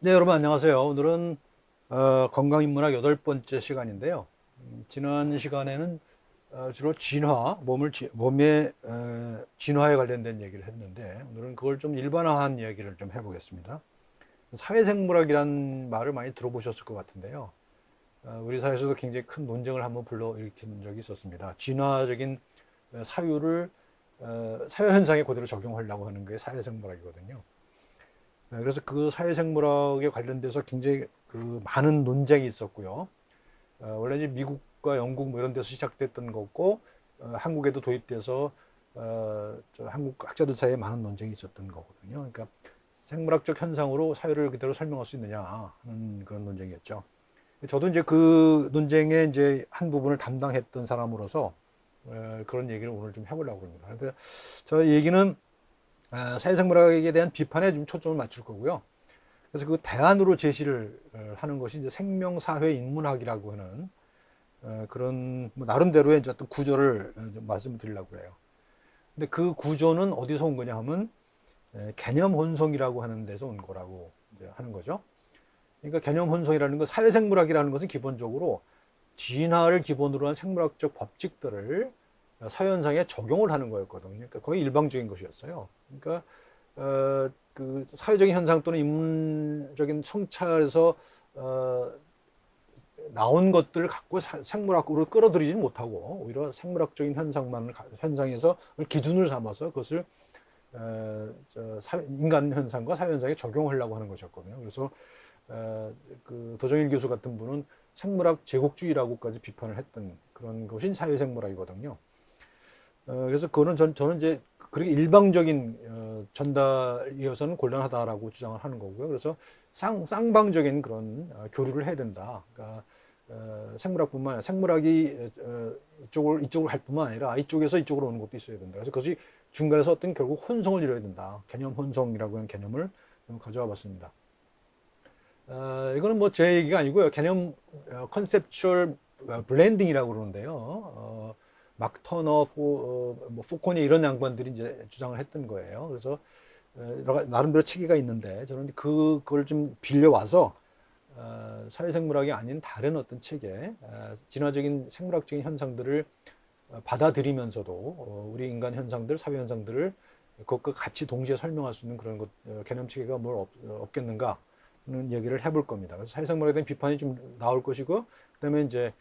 네, 여러분 안녕하세요. 오늘은 건강인문학 8번째 시간인데요. 지난 시간에는 주로 몸의 진화에 관련된 얘기를 했는데 오늘은 그걸 좀 일반화한 이야기를 좀 해보겠습니다. 사회생물학이란 말을 많이 들어보셨을 것 같은데요. 우리 사회에서도 굉장히 큰 논쟁을 한번 불러일으킨 적이 있었습니다. 진화적인 사유를 사회 현상에 그대로 적용하려고 하는 게 사회생물학이거든요. 그래서 그 사회생물학에 관련돼서 굉장히 그 많은 논쟁이 있었고요. 원래 이제 미국과 영국 뭐 이런 데서 시작됐던 거고, 한국에도 도입돼서 한국 학자들 사이에 많은 논쟁이 있었던 거거든요. 그러니까 생물학적 현상으로 사회를 그대로 설명할 수 있느냐 하는 그런 논쟁이었죠. 저도 이제 그 논쟁의 이제 한 부분을 담당했던 사람으로서 그런 얘기를 오늘 좀 해보려고 합니다. 그런데 저 얘기는 사회생물학에 대한 비판에 좀 초점을 맞출 거고요. 그래서 그 대안으로 제시를 하는 것이 이제 생명사회 인문학이라고 하는 그런 뭐 나름대로의 이제 어떤 구조를 말씀을 드리려고 해요. 근데 그 구조는 어디서 온 거냐 하면 개념 혼성이라고 하는 데서 온 거라고 이제 하는 거죠. 그러니까 개념 혼성이라는 건 사회생물학이라는 것은 기본적으로 진화를 기본으로 한 생물학적 법칙들을 사회현상에 적용을 하는 거였거든요. 그러니까 거의 일방적인 것이었어요. 그러니까 그 사회적인 현상 또는 인문적인 성찰에서 나온 것들을 갖고 생물학으로 끌어들이지 못하고 오히려 생물학적인 현상에서 기준을 삼아서 그것을 인간 현상과 사회 현상에 적용하려고 하는 것이었거든요. 그래서 그 도정일 교수 같은 분은 생물학 제국주의라고까지 비판을 했던 그런 것이 사회생물학이거든요. 그래서 그거는 저는 이제 그렇게 일방적인 전달이어서는 곤란하다라고 주장을 하는 거고요. 그래서 쌍방적인 그런 교류를 해야 된다. 그러니까 생물학뿐만 아니라 생물학이 이쪽으로 갈 뿐만 아니라 이쪽에서 이쪽으로 오는 것도 있어야 된다. 그래서 그것이 중간에서 어떤 결국 혼성을 이뤄야 된다. 개념 혼성이라고 하는 개념을 좀 가져와 봤습니다. 이거는 뭐 제 얘기가 아니고요. 개념 컨셉추얼 블렌딩이라고 그러는데요. 막 터너, 뭐 포코니 이런 양반들이 이제 주장을 했던 거예요. 그래서 나름대로 체계가 있는데 저는 그걸 좀 빌려와서 사회생물학이 아닌 다른 어떤 체계, 진화적인 생물학적인 현상들을 받아들이면서도 우리 인간 현상들, 사회 현상들을 그것과 같이 동시에 설명할 수 있는 그런 개념 체계가 뭘 없겠는가 하는 얘기를 해볼 겁니다. 그래서 사회생물학에 대한 비판이 좀 나올 것이고, 그다음에 이제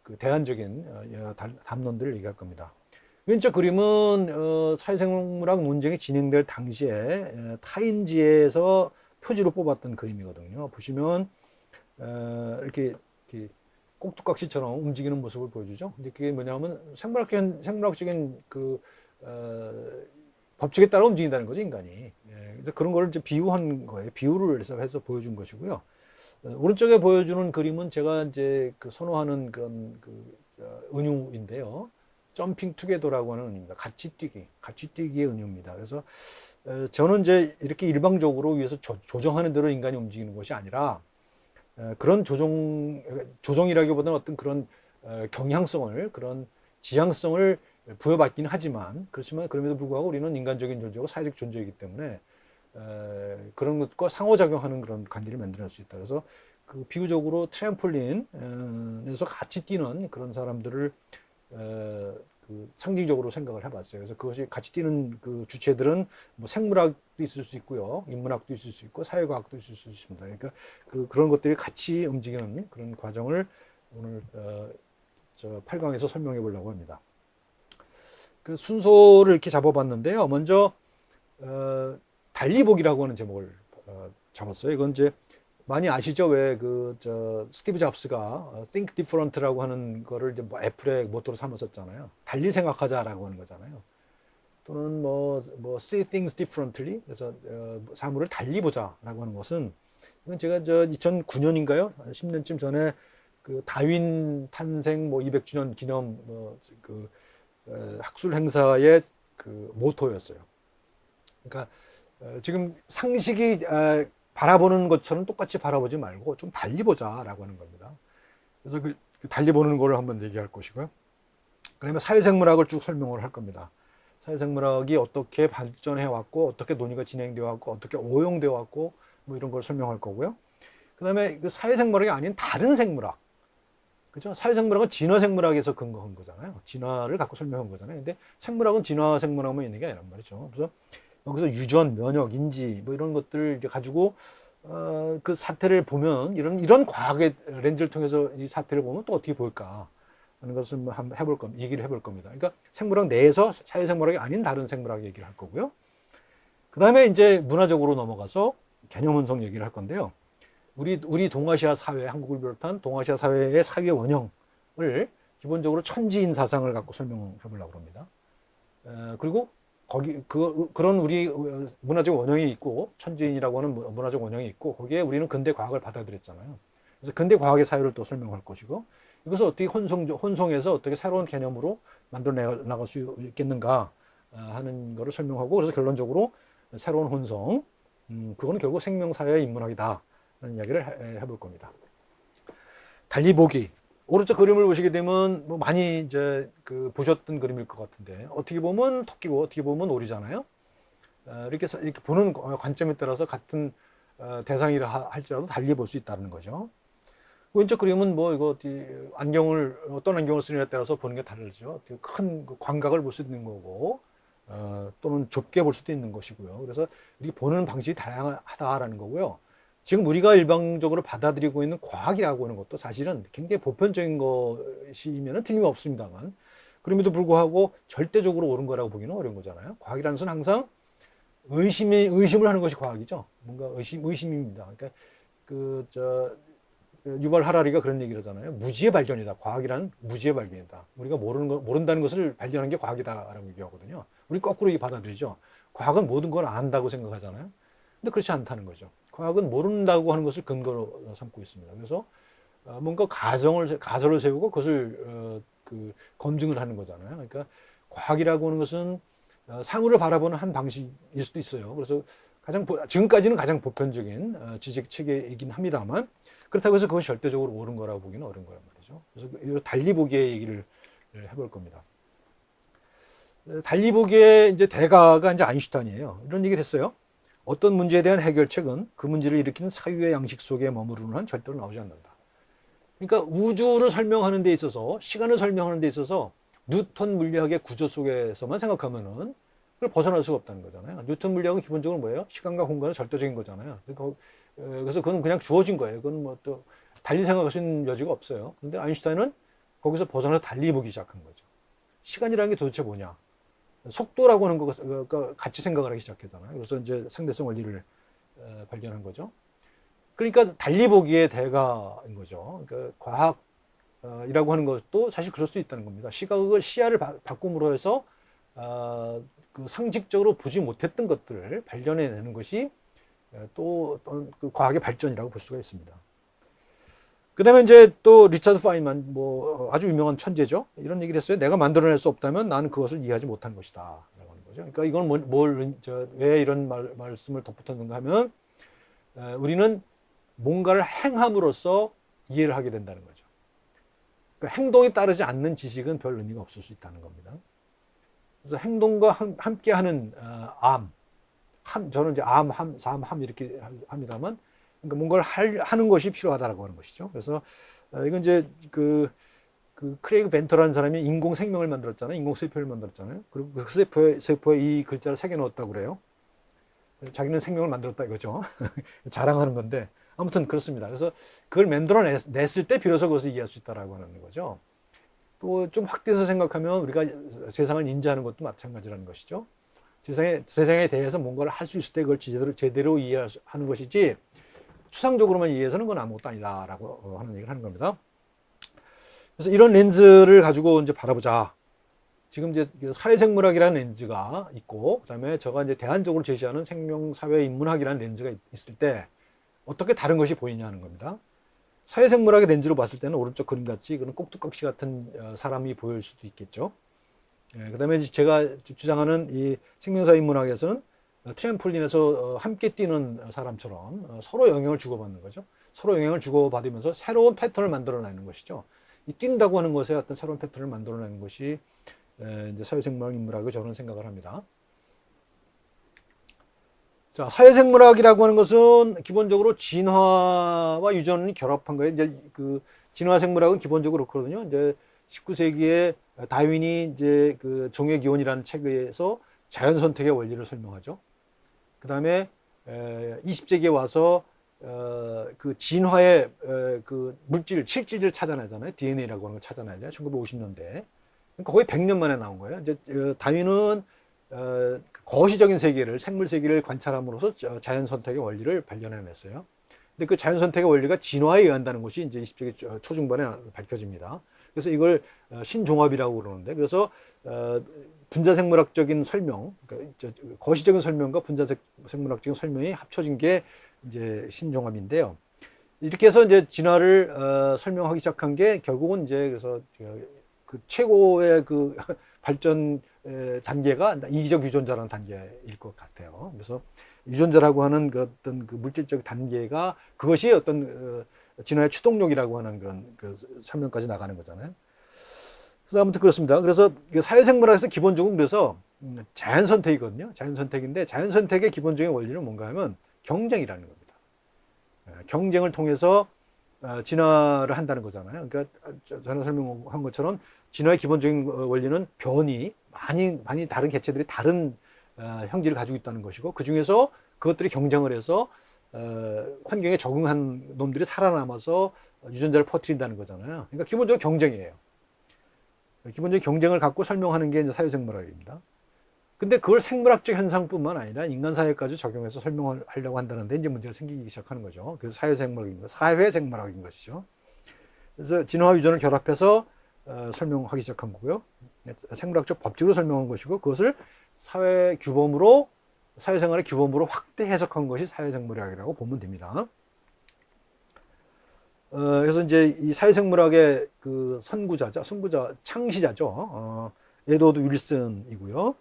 그 대안적인 담론들을 얘기할 겁니다. 왼쪽 그림은 사회생물학 논쟁이 진행될 당시에 타임지에서 표지로 뽑았던 그림이거든요. 보시면 이렇게 꼭두각시처럼 움직이는 모습을 보여주죠. 근데 그게 뭐냐면 생물학적인 그 법칙에 따라 움직인다는 거죠, 인간이. 그래서 그런 걸 이제 비유한 거예요. 비유를 해서 보여준 것이고요. 오른쪽에 보여주는 그림은 제가 이제 그 선호하는 그런 은유인데요. 점핑 투게더라고 하는 은유입니다. 같이 뛰기의 은유입니다. 그래서 저는 이제 이렇게 일방적으로 위에서 조정하는 대로 인간이 움직이는 것이 아니라 그런 조정이라기보다는 어떤 그런 경향성을 그런 지향성을 부여받기는 하지만 그렇지만 그럼에도 불구하고 우리는 인간적인 존재고 사회적 존재이기 때문에 그런 것과 상호작용하는 그런 관계를 만들어낼 수 있다. 그래서 그 비유적으로 트램폴린에서 같이 뛰는 그런 사람들을 그 상징적으로 생각을 해봤어요. 그래서 그것이 같이 뛰는 그 주체들은 뭐 생물학도 있을 수 있고요, 인문학도 있을 수 있고 사회과학도 있을 수 있습니다. 그러니까 그런 것들이 같이 움직이는 그런 과정을 오늘 저 8강에서 설명해 보려고 합니다. 그 순서를 이렇게 잡아봤는데요. 먼저 달리보기라고 하는 제목을 잡았어요. 이건 이제 많이 아시죠? 왜 스티브 잡스가 Think Different라고 하는 거를 이제 뭐 애플의 모토로 삼았었잖아요. 달리 생각하자라고 하는 거잖아요. 또는 뭐 See Things Differently. 그래서 사물을 달리 보자라고 하는 것은 이건 제가 2009년인가요? 10년쯤 전에 그 다윈 탄생 뭐 200주년 기념 학술 행사의 그 모토였어요. 그러니까 지금 상식이 바라보는 것처럼 똑같이 바라보지 말고 좀 달리 보자라고 하는 겁니다. 그래서 그 달리 보는 거를 한번 얘기할 것이고요. 그다음에 사회생물학을 쭉 설명을 할 겁니다. 사회생물학이 어떻게 발전해 왔고 어떻게 논의가 진행되어 왔고 어떻게 오용되어 왔고 뭐 이런 걸 설명할 거고요. 그 다음에 그 사회생물학이 아닌 다른 생물학. 그죠? 사회생물학은 진화생물학에서 근거한 거잖아요. 진화를 갖고 설명한 거잖아요. 근데 생물학은 진화생물학만 있는 게 아니란 말이죠. 그래서 여기서 유전, 면역, 인지 뭐 이런 것들 이제 가지고 그 사태를 보면 이런 과학의 렌즈를 통해서 이 사태를 보면 또 어떻게 보일까 하는 것을 한번 얘기를 해볼 겁니다. 그러니까 생물학 내에서 사회생물학이 아닌 다른 생물학 얘기를 할 거고요. 그 다음에 이제 문화적으로 넘어가서 개념 혼성 얘기를 할 건데요. 우리 동아시아 사회, 한국을 비롯한 동아시아 사회의 사회 원형을 기본적으로 천지인 사상을 갖고 설명해 보려고 합니다. 그리고 그런 우리 문화적 원형이 있고, 천지인이라고 하는 문화적 원형이 있고, 거기에 우리는 근대 과학을 받아들였잖아요. 그래서 근대 과학의 사회를 또 설명할 것이고, 이것을 어떻게 혼송해서 어떻게 새로운 개념으로 만들어 나갈 수 있겠는가 하는 것을 설명하고, 그래서 결론적으로 새로운 혼성, 그거는 결국 생명사회의 인문학이다 하는 이야기를 해볼 겁니다. 달리 보기. 오른쪽 그림을 보시게 되면 뭐 많이 이제 보셨던 그림일 것 같은데, 어떻게 보면 토끼고 어떻게 보면 오리잖아요. 이렇게 보는 관점에 따라서 같은 대상이라 할지라도 달리 볼 수 있다는 거죠. 왼쪽 그림은 뭐 이거 어떤 안경을 쓰느냐에 따라서 보는 게 다르죠. 큰 광각을 볼 수 있는 거고, 또는 좁게 볼 수도 있는 것이고요. 그래서 이렇게 보는 방식이 다양하다라는 거고요. 지금 우리가 일방적으로 받아들이고 있는 과학이라고 하는 것도 사실은 굉장히 보편적인 것이면 틀림없습니다만, 그럼에도 불구하고 절대적으로 옳은 거라고 보기는 어려운 거잖아요. 과학이라는 것은 항상 의심을 하는 것이 과학이죠. 뭔가 의심입니다. 그러니까 유발 하라리가 그런 얘기를 하잖아요. 무지의 발견이다. 과학이란 무지의 발견이다. 우리가 모른다는 것을 발견하는 게 과학이다라고 얘기하거든요. 우리 거꾸로 받아들이죠. 과학은 모든 걸 안다고 생각하잖아요. 근데 그렇지 않다는 거죠. 과학은 모른다고 하는 것을 근거로 삼고 있습니다. 그래서 뭔가 가설을 세우고 그것을 검증을 하는 거잖아요. 그러니까 과학이라고 하는 것은 사물을 바라보는 한 방식일 수도 있어요. 그래서 지금까지는 가장 보편적인 지식 체계이긴 합니다만, 그렇다고 해서 그것이 절대적으로 옳은 거라고 보기는 어려운 거란 말이죠. 그래서 달리 보기의 얘기를 해볼 겁니다. 달리 보기의 이제 대가가 이제 아인슈타인이에요. 이런 얘기를 했어요. 어떤 문제에 대한 해결책은 그 문제를 일으키는 사유의 양식 속에 머무르는 한 절대로 나오지 않는다. 그러니까 우주를 설명하는 데 있어서, 시간을 설명하는 데 있어서 뉴턴 물리학의 구조 속에서만 생각하면은 그걸 벗어날 수가 없다는 거잖아요. 뉴턴 물리학은 기본적으로 뭐예요? 시간과 공간은 절대적인 거잖아요. 그래서 그건 그냥 주어진 거예요. 그건 뭐 또 달리 생각할 수 있는 여지가 없어요. 근데 아인슈타인은 거기서 벗어나서 달리 보기 시작한 거죠. 시간이라는 게 도대체 뭐냐? 속도라고 하는 거 같이 생각을 하기 시작했잖아요. 그래서 이제 상대성 원리를 발견한 거죠. 그러니까 달리 보기의 대가인 거죠. 그러니까 과학이라고 하는 것도 사실 그럴 수 있다는 겁니다. 시야를 바꿈으로 해서 그 상식적으로 보지 못했던 것들을 발견해내는 것이 또 그 과학의 발전이라고 볼 수가 있습니다. 그 다음에 이제 또 리차드 파인만, 뭐 아주 유명한 천재죠. 이런 얘기를 했어요. 내가 만들어낼 수 없다면 나는 그것을 이해하지 못한 것이다 라고 하는 거죠. 그러니까 이건 왜 이런 말씀을 덧붙였는가 하면, 우리는 뭔가를 행함으로써 이해를 하게 된다는 거죠. 그러니까 행동이 따르지 않는 지식은 별 의미가 없을 수 있다는 겁니다. 그래서 행동과 함께하는 저는 이제 삶 이렇게 합니다만, 그러니까 뭔가를 하는 것이 필요하다라고 하는 것이죠. 그래서 이건 이제 크레이그 벤터라는 사람이 인공 생명을 만들었잖아요. 인공 세포를 만들었잖아요. 그리고 그 세포에 이 글자를 새겨 넣었다고 그래요. 자기는 생명을 만들었다 이거죠. 자랑하는 건데 아무튼 그렇습니다. 그래서 그걸 만들어냈을 때 비로소 그것을 이해할 수 있다라고 하는 거죠. 또 좀 확대해서 생각하면 우리가 세상을 인지하는 것도 마찬가지라는 것이죠. 세상에 대해서 뭔가를 할 수 있을 때 그걸 제대로 이해하는 것이지, 추상적으로만 이해해서는 그건 아무것도 아니다라고 하는 얘기를 하는 겁니다. 그래서 이런 렌즈를 가지고 이제 바라보자. 지금 이제 사회생물학이라는 렌즈가 있고, 그다음에 제가 이제 대안적으로 제시하는 생명사회인문학이라는 렌즈가 있을 때 어떻게 다른 것이 보이냐는 겁니다. 사회생물학의 렌즈로 봤을 때는 오른쪽 그림같이 그런 꼭두각시 같은 사람이 보일 수도 있겠죠. 그다음에 제가 주장하는 이 생명사회인문학에서는 트램폴린에서 함께 뛰는 사람처럼 서로 영향을 주고받는 거죠. 서로 영향을 주고받으면서 새로운 패턴을 만들어내는 것이죠. 이 뛴다고 하는 것에 어떤 새로운 패턴을 만들어내는 것이 이제 사회생물학 인문학을 저는 생각을 합니다. 자, 사회생물학이라고 하는 것은 기본적으로 진화와 유전을 결합한 거예요. 이제 그 진화생물학은 기본적으로 그렇거든요. 이제 19세기에 다윈이 이제 그 종의 기원이라는 책에서 자연 선택의 원리를 설명하죠. 그다음에 20세기에 와서 그 진화의 그 물질, 실질을 찾아내잖아요. DNA라고 하는 걸 찾아내잖아요. 1950년대. 그러니까 거의 100년 만에 나온 거예요. 이제 다윈은 거시적인 세계를, 생물 세계를 관찰함으로써 자연 선택의 원리를 발견해냈어요. 근데 그 자연 선택의 원리가 진화에 의한다는 것이 이제 20세기 초중반에 밝혀집니다. 그래서 이걸 신종합이라고 그러는데, 그래서 분자생물학적인 설명, 그러니까 거시적인 설명과 분자생물학적인 설명이 합쳐진 게 이제 신종합인데요. 이렇게 해서 이제 진화를 설명하기 시작한 게 결국은 이제 그래서 그 최고의 그 발전 단계가 이기적 유전자라는 단계일 것 같아요. 그래서 유전자라고 하는 그 어떤 그 물질적 단계가 그것이 어떤 진화의 추동력이라고 하는 그런 그 설명까지 나가는 거잖아요. 그래서 아무튼 그렇습니다. 그래서 사회생물학에서 기본적으로 그래서 자연 선택이거든요. 자연 선택인데 자연 선택의 기본적인 원리는 뭔가 하면 경쟁이라는 겁니다. 경쟁을 통해서 진화를 한다는 거잖아요. 그러니까 전에 설명한 것처럼 진화의 기본적인 원리는 변이, 많이 다른 개체들이 다른 형질을 가지고 있다는 것이고, 그 중에서 그것들이 경쟁을 해서 환경에 적응한 놈들이 살아남아서 유전자를 퍼뜨린다는 거잖아요. 그러니까 기본적으로 경쟁이에요. 기본적인 경쟁을 갖고 설명하는 게 이제 사회생물학입니다. 근데 그걸 생물학적 현상뿐만 아니라 인간 사회까지 적용해서 설명을 하려고 한다는데 이제 문제가 생기기 시작하는 거죠. 그래서 사회생물학인 것이죠. 그래서 진화와 유전을 결합해서 설명하기 시작한 거고요. 생물학적 법칙으로 설명한 것이고, 그것을 사회생활의 규범으로 확대 해석한 것이 사회생물학이라고 보면 됩니다. 그래서 이제 이 사회생물학의 그 창시자죠. 에드워드 윌슨이고요.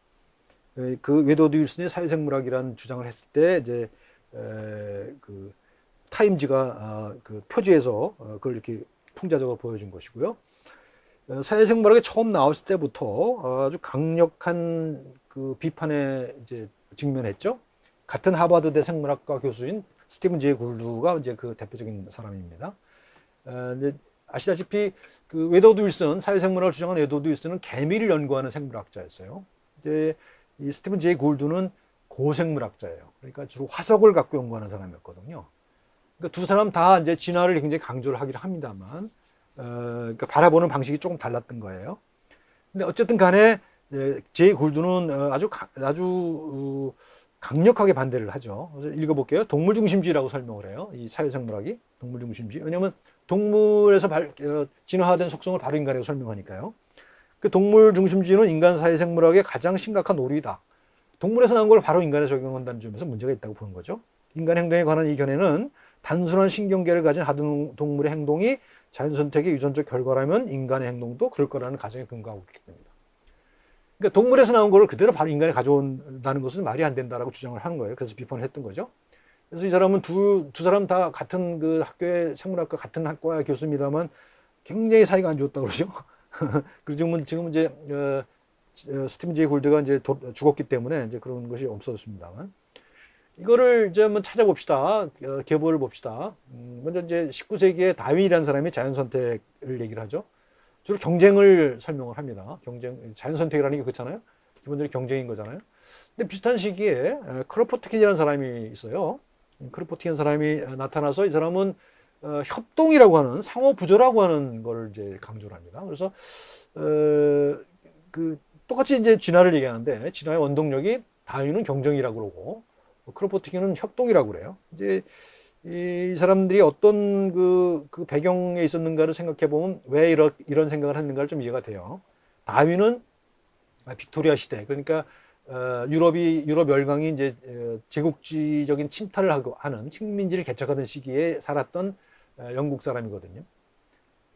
그 웨도드 윌슨이 사회생물학이라는 주장을 했을 때 이제 그 타임지가 그 표지에서 그걸 이렇게 풍자적으로 보여준 것이고요. 사회생물학이 처음 나왔을 때부터 아주 강력한 그 비판에 이제 직면했죠. 같은 하버드대 생물학과 교수인 스티븐 제이 굴드가 이제 그 대표적인 사람입니다. 이제 아시다시피 그 웨도드 윌슨, 사회생물학을 주장한 웨도드 윌슨은 개미를 연구하는 생물학자였어요. 이제 이 스티븐 제이 굴드는 고생물학자예요. 그러니까 주로 화석을 갖고 연구하는 사람이었거든요. 그러니까 두 사람 다 이제 진화를 굉장히 강조를 하긴 합니다만, 그러니까 바라보는 방식이 조금 달랐던 거예요. 근데 어쨌든 간에 제이 굴드는 아주 강력하게 반대를 하죠. 그래서 읽어볼게요. 동물 중심주의라고 설명을 해요. 이 사회생물학이 동물 중심주의. 왜냐하면 동물에서 진화된 속성을 바로 인간에게 설명하니까요. 그 동물 중심주의는 인간 사회생물학의 가장 심각한 오류이다. 동물에서 나온 걸 바로 인간에 적용한다는 점에서 문제가 있다고 보는 거죠. 인간 행동에 관한 이 견해는 단순한 신경계를 가진 하등동물의 행동이 자연선택의 유전적 결과라면 인간의 행동도 그럴 거라는 가정에 근거하고 있기 때문이다. 그러니까 동물에서 나온 걸 그대로 바로 인간에 가져온다는 것은 말이 안 된다라고 주장을 하는 거예요. 그래서 비판을 했던 거죠. 그래서 이 사람은 두 사람 다 같은 그 학교의 생물학과 같은 학과의 교수입니다만 굉장히 사이가 안 좋았다고 그러죠. 그리고 지금 이제 스티븐 제이 굴드가 이제 죽었기 때문에 이제 그런 것이 없어졌습니다만, 이거를 이제 한번 찾아봅시다. 계보를 봅시다. 먼저 이제 19세기에 다윈이라는 사람이 자연 선택을 얘기를 하죠. 주로 경쟁을 설명을 합니다. 자연 선택이라는 게 그렇잖아요. 기본적으로 경쟁인 거잖아요. 근데 비슷한 시기에 크로포트킨이라는 사람이 있어요. 크로포트킨 사람이 나타나서 이 사람은 협동이라고 하는 상호 부조라고 하는 걸 이제 강조를 합니다. 그래서 그 똑같이 이제 진화를 얘기하는데, 진화의 원동력이 다윈은 경쟁이라고 그러고 크로포트킨은 협동이라고 그래요. 이제 이 사람들이 어떤 그 배경에 있었는가를 생각해 보면 왜 이런 생각을 했는가를 좀 이해가 돼요. 다윈은 빅토리아 시대, 그러니까 유럽 열강이 이제 제국주의적인 침탈을 하는 식민지를 개척하던 시기에 살았던 영국 사람이거든요.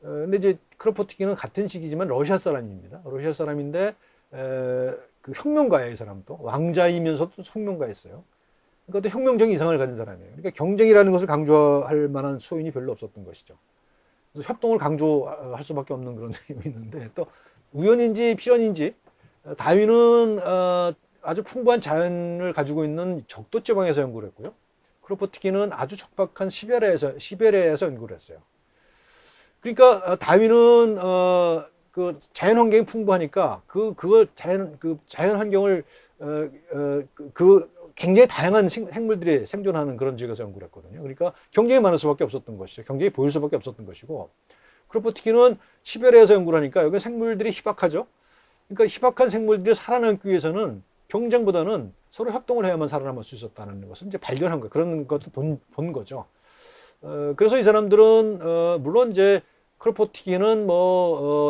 근데 이제 크로포트킨은 같은 시기지만 러시아 사람입니다. 러시아 사람인데 그 혁명가예요, 이 사람도. 왕자이면서도 혁명가였어요. 그러니까 또 혁명적인 이상을 가진 사람이에요. 그러니까 경쟁이라는 것을 강조할 만한 소인이 별로 없었던 것이죠. 그래서 협동을 강조할 수밖에 없는 그런 내용이 있는데, 또 우연인지 필연인지 다윈은 아주 풍부한 자연을 가지고 있는 적도 지방에서 연구를 했고요. 크로포티키는 아주 척박한 시베리아에서 연구를 했어요. 그러니까 다윈은 그 자연 환경이 풍부하니까 그걸 자연 환경을 굉장히 다양한 생물들이 생존하는 그런 지역에서 연구를 했거든요. 그러니까 경쟁이 많을 수밖에 없었던 것이죠. 경쟁이 보일 수밖에 없었던 것이고, 크로포티키는 시베리아에서 연구를 하니까 여기 생물들이 희박하죠. 그러니까 희박한 생물들이 살아남기 위해서는 경쟁보다는 서로 협동을 해야만 살아남을 수 있었다는 것을 이제 발견한 거예요. 그런 것도 본 거죠. 그래서 이 사람들은 물론 이제 크로포티키는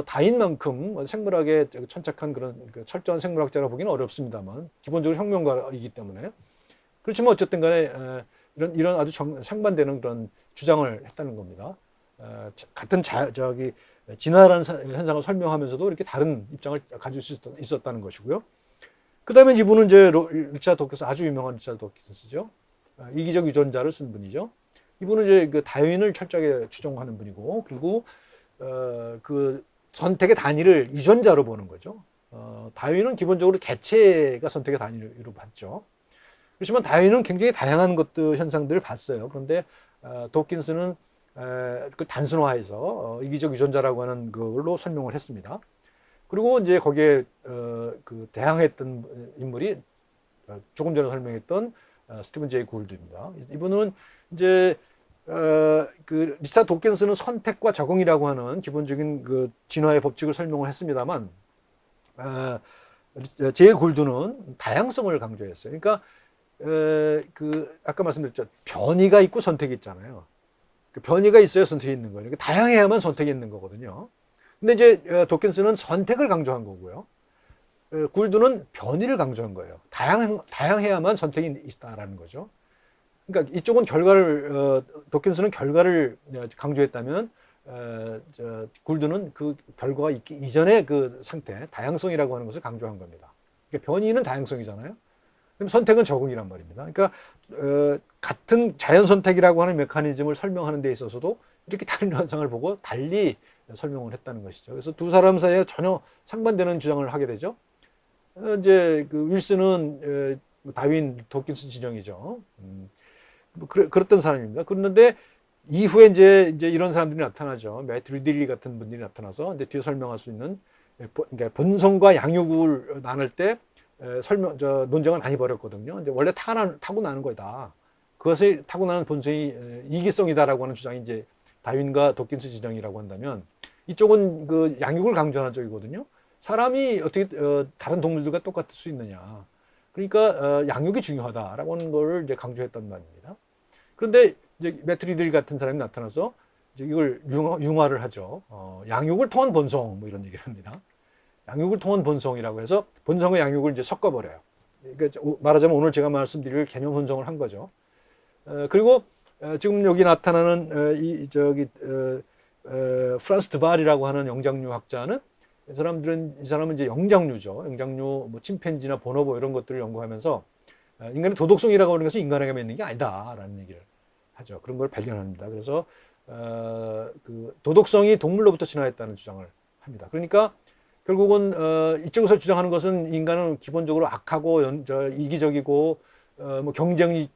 다인만큼 생물학에 천착한 그런 철저한 생물학자라 보기는 어렵습니다만 기본적으로 혁명가이기 때문에 그렇지만 어쨌든 간에 이런 아주 상반되는 그런 주장을 했다는 겁니다. 같은 진화라는 현상을 설명하면서도 이렇게 다른 입장을 가질 수 있었다는 것이고요. 그 다음에 이분은 이제 리차드 도킨스, 아주 유명한 리차드 도킨스죠. 이기적 유전자를 쓴 분이죠. 이분은 이제 그 다윈을 철저하게 추종하는 분이고, 그리고 그 선택의 단위를 유전자로 보는 거죠. 다윈은 기본적으로 개체가 선택의 단위로 봤죠. 그렇지만 다윈은 굉장히 다양한 현상들을 봤어요. 그런데 도킨스는 그 단순화해서 이기적 유전자라고 하는 걸로 설명을 했습니다. 그리고 이제 거기에 그 대항했던 인물이 조금 전에 설명했던 스티븐 제이 굴드입니다. 이분은 이제 그 리차드 도킨스는 선택과 적응이라고 하는 기본적인 그 진화의 법칙을 설명을 했습니다만, 제이 굴드는 다양성을 강조했어요. 그러니까 그 아까 말씀드렸죠, 변이가 있고 선택이 있잖아요. 그 변이가 있어야 선택이 있는 거예요. 그러니까 다양해야만 선택이 있는 거거든요. 근데 이제 도킨스는 선택을 강조한 거고요. 굴드는 변이를 강조한 거예요. 다양해야만 선택이 있다라는 거죠. 그러니까 이쪽은 도킨스는 결과를 강조했다면, 굴드는 그 결과가 있기 이전의 그 상태, 다양성이라고 하는 것을 강조한 겁니다. 그러니까 변이는 다양성이잖아요. 그럼 선택은 적응이란 말입니다. 그러니까 같은 자연 선택이라고 하는 메커니즘을 설명하는 데 있어서도 이렇게 다른 현상을 보고 달리 설명을 했다는 것이죠. 그래서 두 사람 사이에 전혀 상반되는 주장을 하게 되죠. 이제 그 윌슨은 다윈, 도킨스 진영이죠. 그랬던 사람입니다. 그런데 이후에 이제 이런 사람들이 나타나죠. 매트 리들리 같은 분들이 나타나서 이제 뒤에 설명할 수 있는, 그러니까 본성과 양육을 나눌 때 논쟁을 많이 벌였거든요. 이제 원래 타고나는 거다. 그것을 타고나는 본성이 이기성이다라고 하는 주장이 이제 다윈과 도킨스 진영이라고 한다면, 이쪽은 그 양육을 강조하는 쪽이거든요. 사람이 어떻게 다른 동물들과 똑같을 수 있느냐. 그러니까 양육이 중요하다라고 하는 걸 이제 강조했단 말입니다. 그런데 이제 매트리들 같은 사람이 나타나서 이제 이걸 융화를 하죠. 양육을 통한 본성 뭐 이런 얘기를 합니다. 양육을 통한 본성이라고 해서 본성과 양육을 이제 섞어버려요. 그러니까 말하자면 오늘 제가 말씀드릴 개념 혼성을 한 거죠. 그리고 지금 여기 나타나는 프란스 드발이라고 하는 영장류 학자는 이 사람은 이제 영장류죠. 영장류, 뭐 침팬지나 보노보 이런 것들을 연구하면서 인간의 도덕성이라고 하는 것은 인간에게 있는 게 아니다라는 얘기를 하죠. 그런 걸 발견합니다. 그래서 그 도덕성이 동물로부터 진화했다는 주장을 합니다. 그러니까 결국은 이쪽에서 주장하는 것은 인간은 기본적으로 악하고 이기적이고 뭐 경쟁이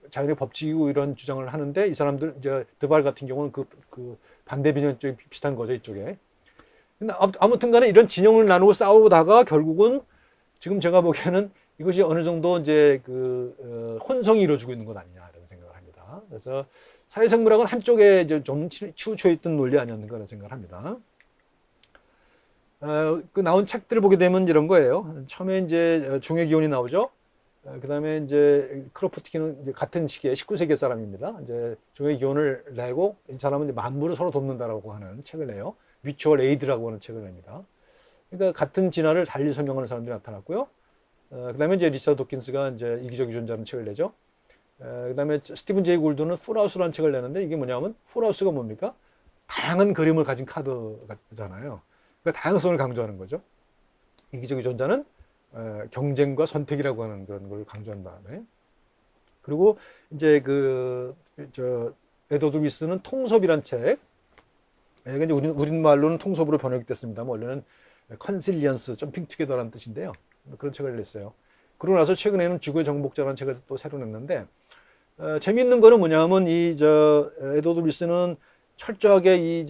자연의 법칙이고 이런 주장을 하는데, 이 사람들 이제 드발 같은 경우는 그 반대 진영 쪽이 비슷한 거죠, 이쪽에. 근데 아무튼간에 이런 진영을 나누고 싸우다가 결국은 지금 제가 보기에는 이것이 어느 정도 이제 혼성이 이루어지고 있는 것 아니냐 이런 생각을 합니다. 그래서 사회생물학은 한쪽에 이제 좀 치우쳐 있던 논리 아니었는가 라는 생각을 합니다. 그 나온 책들을 보게 되면 이런 거예요. 처음에 이제 중의 기원이 나오죠. 그 다음에 이제 크로포티키는 이제 같은 시기에 19세기 사람입니다. 이제 중의 기원을 내고, 이 사람은 이제 만물을 서로 돕는다라고 하는 책을 내요. 뮤추얼 에이드라고 하는 책을 냅니다. 그러니까 같은 진화를 달리 설명하는 사람들이 나타났고요. 그 다음에 이제 리차드 도킨스가 이제 이기적 유전자라는 책을 내죠. 그 다음에 스티븐 제이 골드는 풀하우스라는 책을 내는데, 이게 뭐냐면 풀하우스가 뭡니까? 다양한 그림을 가진 카드잖아요. 그러니까 다양성을 강조하는 거죠. 이기적 유전자는 경쟁과 선택이라고 하는 그런 걸 강조한 다음에, 그리고 이제 에드워드 윌슨은 통섭이란 책, 이게 이제 우리말로는 통섭으로 번역이 됐습니다. 원래는 컨실리언스, 점핑 투게더라는 뜻인데요. 그런 책을 냈어요. 그러고 나서 최근에는 지구의 정복자라는 책을 또 새로 냈는데 재미있는 거는 뭐냐면 에드워드 윌슨은 철저하게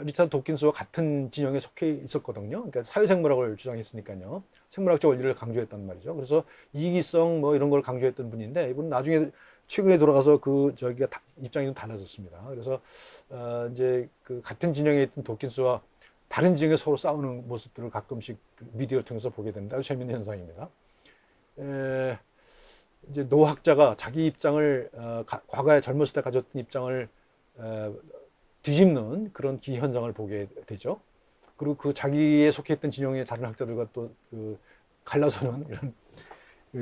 리차드 도킨스와 같은 진영에 속해 있었거든요. 그러니까 사회생물학을 주장했으니까요. 생물학적 원리를 강조했단 말이죠. 그래서 이기성 뭐 이런 걸 강조했던 분인데 이분은 나중에 최근에 돌아가서 입장이 좀 달라졌습니다. 그래서 이제 그 같은 진영에 있던 도킨스와 다른 진영에 서로 싸우는 모습들을 가끔씩 미디어를 통해서 보게 되는데 아주 재밌는 현상입니다. 이제 노학자가 자기 입장을 과거에 젊었을 때 가졌던 입장을 뒤집는 그런 기현상을 보게 되죠. 그리고 그 자기에 속해있던 진영의 다른 학자들과 또 갈라서는 이런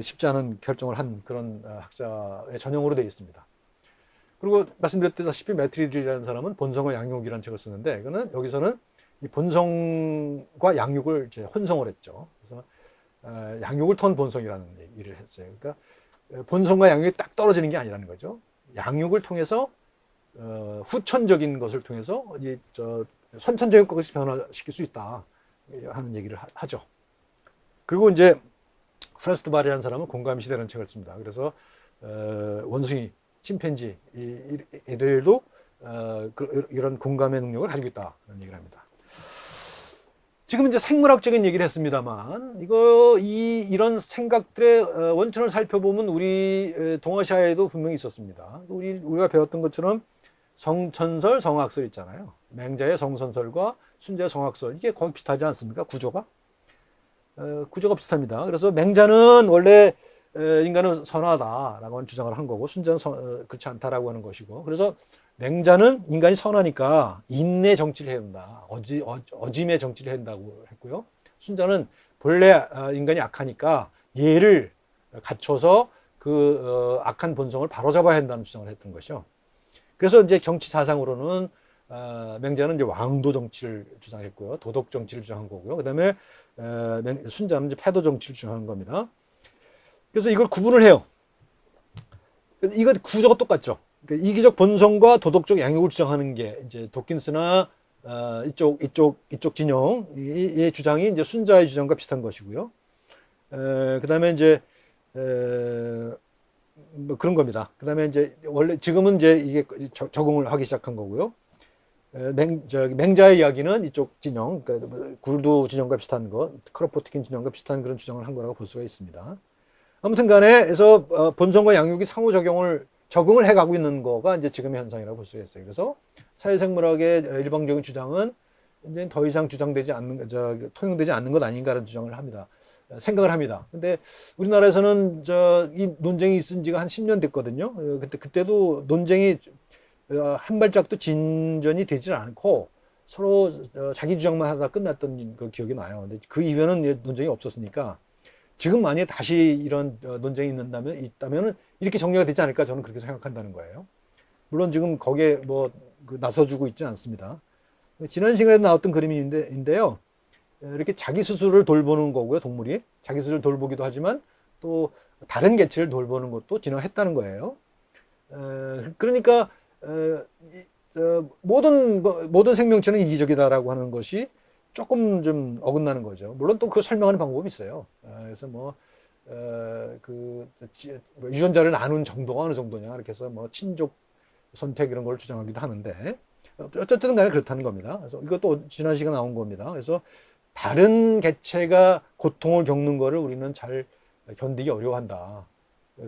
쉽지 않은 결정을 한 그런 학자의 전형으로 되어 있습니다. 그리고 말씀드렸다시피 매트리드라는 사람은 본성과 양육이라는 책을 쓰는데 이거는 여기서는 이 본성과 양육을 이제 혼성을 했죠. 그래서 양육을 통한 본성이라는 얘기를 했어요. 그러니까 본성과 양육이 딱 떨어지는 게 아니라는 거죠. 양육을 통해서 후천적인 것을 통해서 선천적인 것을 변화시킬 수 있다 하는 얘기를 하죠. 그리고 이제 프란스 드바리라는 사람은 공감 시대라는 책을 씁니다. 그래서 원숭이, 침팬지 이들도 이런 공감의 능력을 가지고 있다는 얘기를 합니다. 지금 이제 생물학적인 얘기를 했습니다만 이런 생각들의 원천을 살펴보면 우리 동아시아에도 분명히 있었습니다. 우리가 배웠던 것처럼 성천설, 성악설 있잖아요. 맹자의 성선설과 순자의 성악설 이게 거의 비슷하지 않습니까? 구조가 비슷합니다. 그래서 맹자는 원래 인간은 선하다라고 하는 주장을 한 거고 순자는 그렇지 않다라고 하는 것이고 그래서 맹자는 인간이 선하니까 인내 정치를 해야 된다. 어짐의 정치를 해야 된다고 했고요. 순자는 본래 인간이 악하니까 예를 갖춰서 그 악한 본성을 바로잡아야 한다는 주장을 했던 것이죠. 그래서 이제 정치 사상으로는 맹자는 이제 왕도 정치를 주장했고요. 도덕 정치를 주장한 거고요. 그다음에 순자는 이제 패도 정치를 주장한 겁니다. 그래서 이걸 구분을 해요. 이거 구조가 똑같죠. 그러니까 이기적 본성과 도덕적 양육을 주장하는 게 이제 도킨스나 이쪽 진영의 주장이 이제 순자의 주장과 비슷한 것이고요. 그다음에 이제 뭐 그런 겁니다. 그다음에 이제 원래 지금은 이제 이게 적응을 하기 시작한 거고요. 맹자의 이야기는 이쪽 진영, 그러니까 굴두 진영과 비슷한 것, 크로포트킨 진영과 비슷한 그런 주장을 한 거라고 볼 수가 있습니다. 아무튼 간에 그래서 본성과 양육이 적응을 해가고 있는 거가 이제 지금의 현상이라고 볼 수 있어요. 그래서 사회생물학의 일방적인 주장은 이제 더 이상 통용되지 않는 것 아닌가라는 주장을 합니다. 생각을 합니다. 근데 우리나라에서는 이 논쟁이 있은 지가 한 10년 됐거든요. 그때도 논쟁이 한 발짝도 진전이 되질 않고 서로 자기 주장만 하다 끝났던 그 기억이 나요. 근데 그 이후에는 논쟁이 없었으니까 지금 만약에 다시 이런 논쟁이 있다면 이렇게 정리가 되지 않을까 저는 그렇게 생각한다는 거예요. 물론 지금 거기에 나서주고 있지는 않습니다. 지난 시간에 나왔던 그림인데요. 이렇게 자기 스스로를 돌보는 거고요. 동물이 자기 스스로를 돌보기도 하지만 또 다른 개체를 돌보는 것도 진화했다는 거예요. 그러니까 모든 생명체는 이기적이다라고 하는 것이 조금 좀 어긋나는 거죠. 물론 또 그 설명하는 방법이 있어요. 그래서 유전자를 나눈 정도가 어느 정도냐 이렇게 해서 친족 선택 이런 걸 주장하기도 하는데 어쨌든 간에 그렇다는 겁니다. 그래서 이것도 지난 시간에 나온 겁니다. 그래서 다른 개체가 고통을 겪는 거를 우리는 잘 견디기 어려워한다.